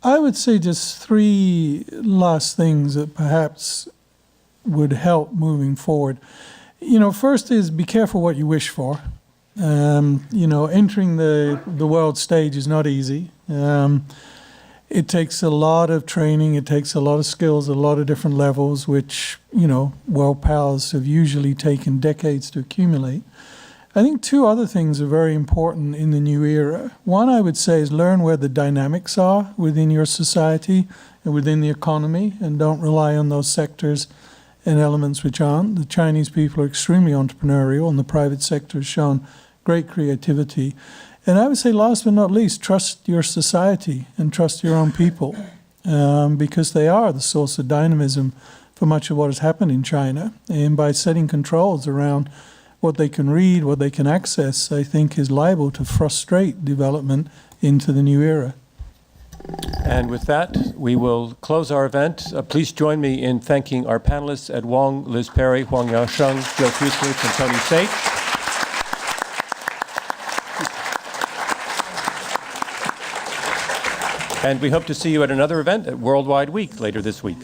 I would say just 3 last things that perhaps would help moving forward. First is be careful what you wish for. Entering the world stage is not easy. It takes a lot of training, it takes a lot of skills at a lot of different levels, which, world powers have usually taken decades to accumulate. I think 2 other things are very important in the new era. One, I would say, is learn where the dynamics are within your society and within the economy, and don't rely on those sectors and elements which aren't. The Chinese people are extremely entrepreneurial, and the private sector has shown great creativity. And I would say, last but not least, trust your society and trust your own people, because they are the source of dynamism for much of what has happened in China. And by setting controls around what they can read, what they can access, I think is liable to frustrate development into the new era. And with that, we will close our event. Please join me in thanking our panelists, Ed Wong, Liz Perry, Huang Yaosheng, Joe Fuslich, and Tony Saich. And we hope to see you at another event at Worldwide Week later this week.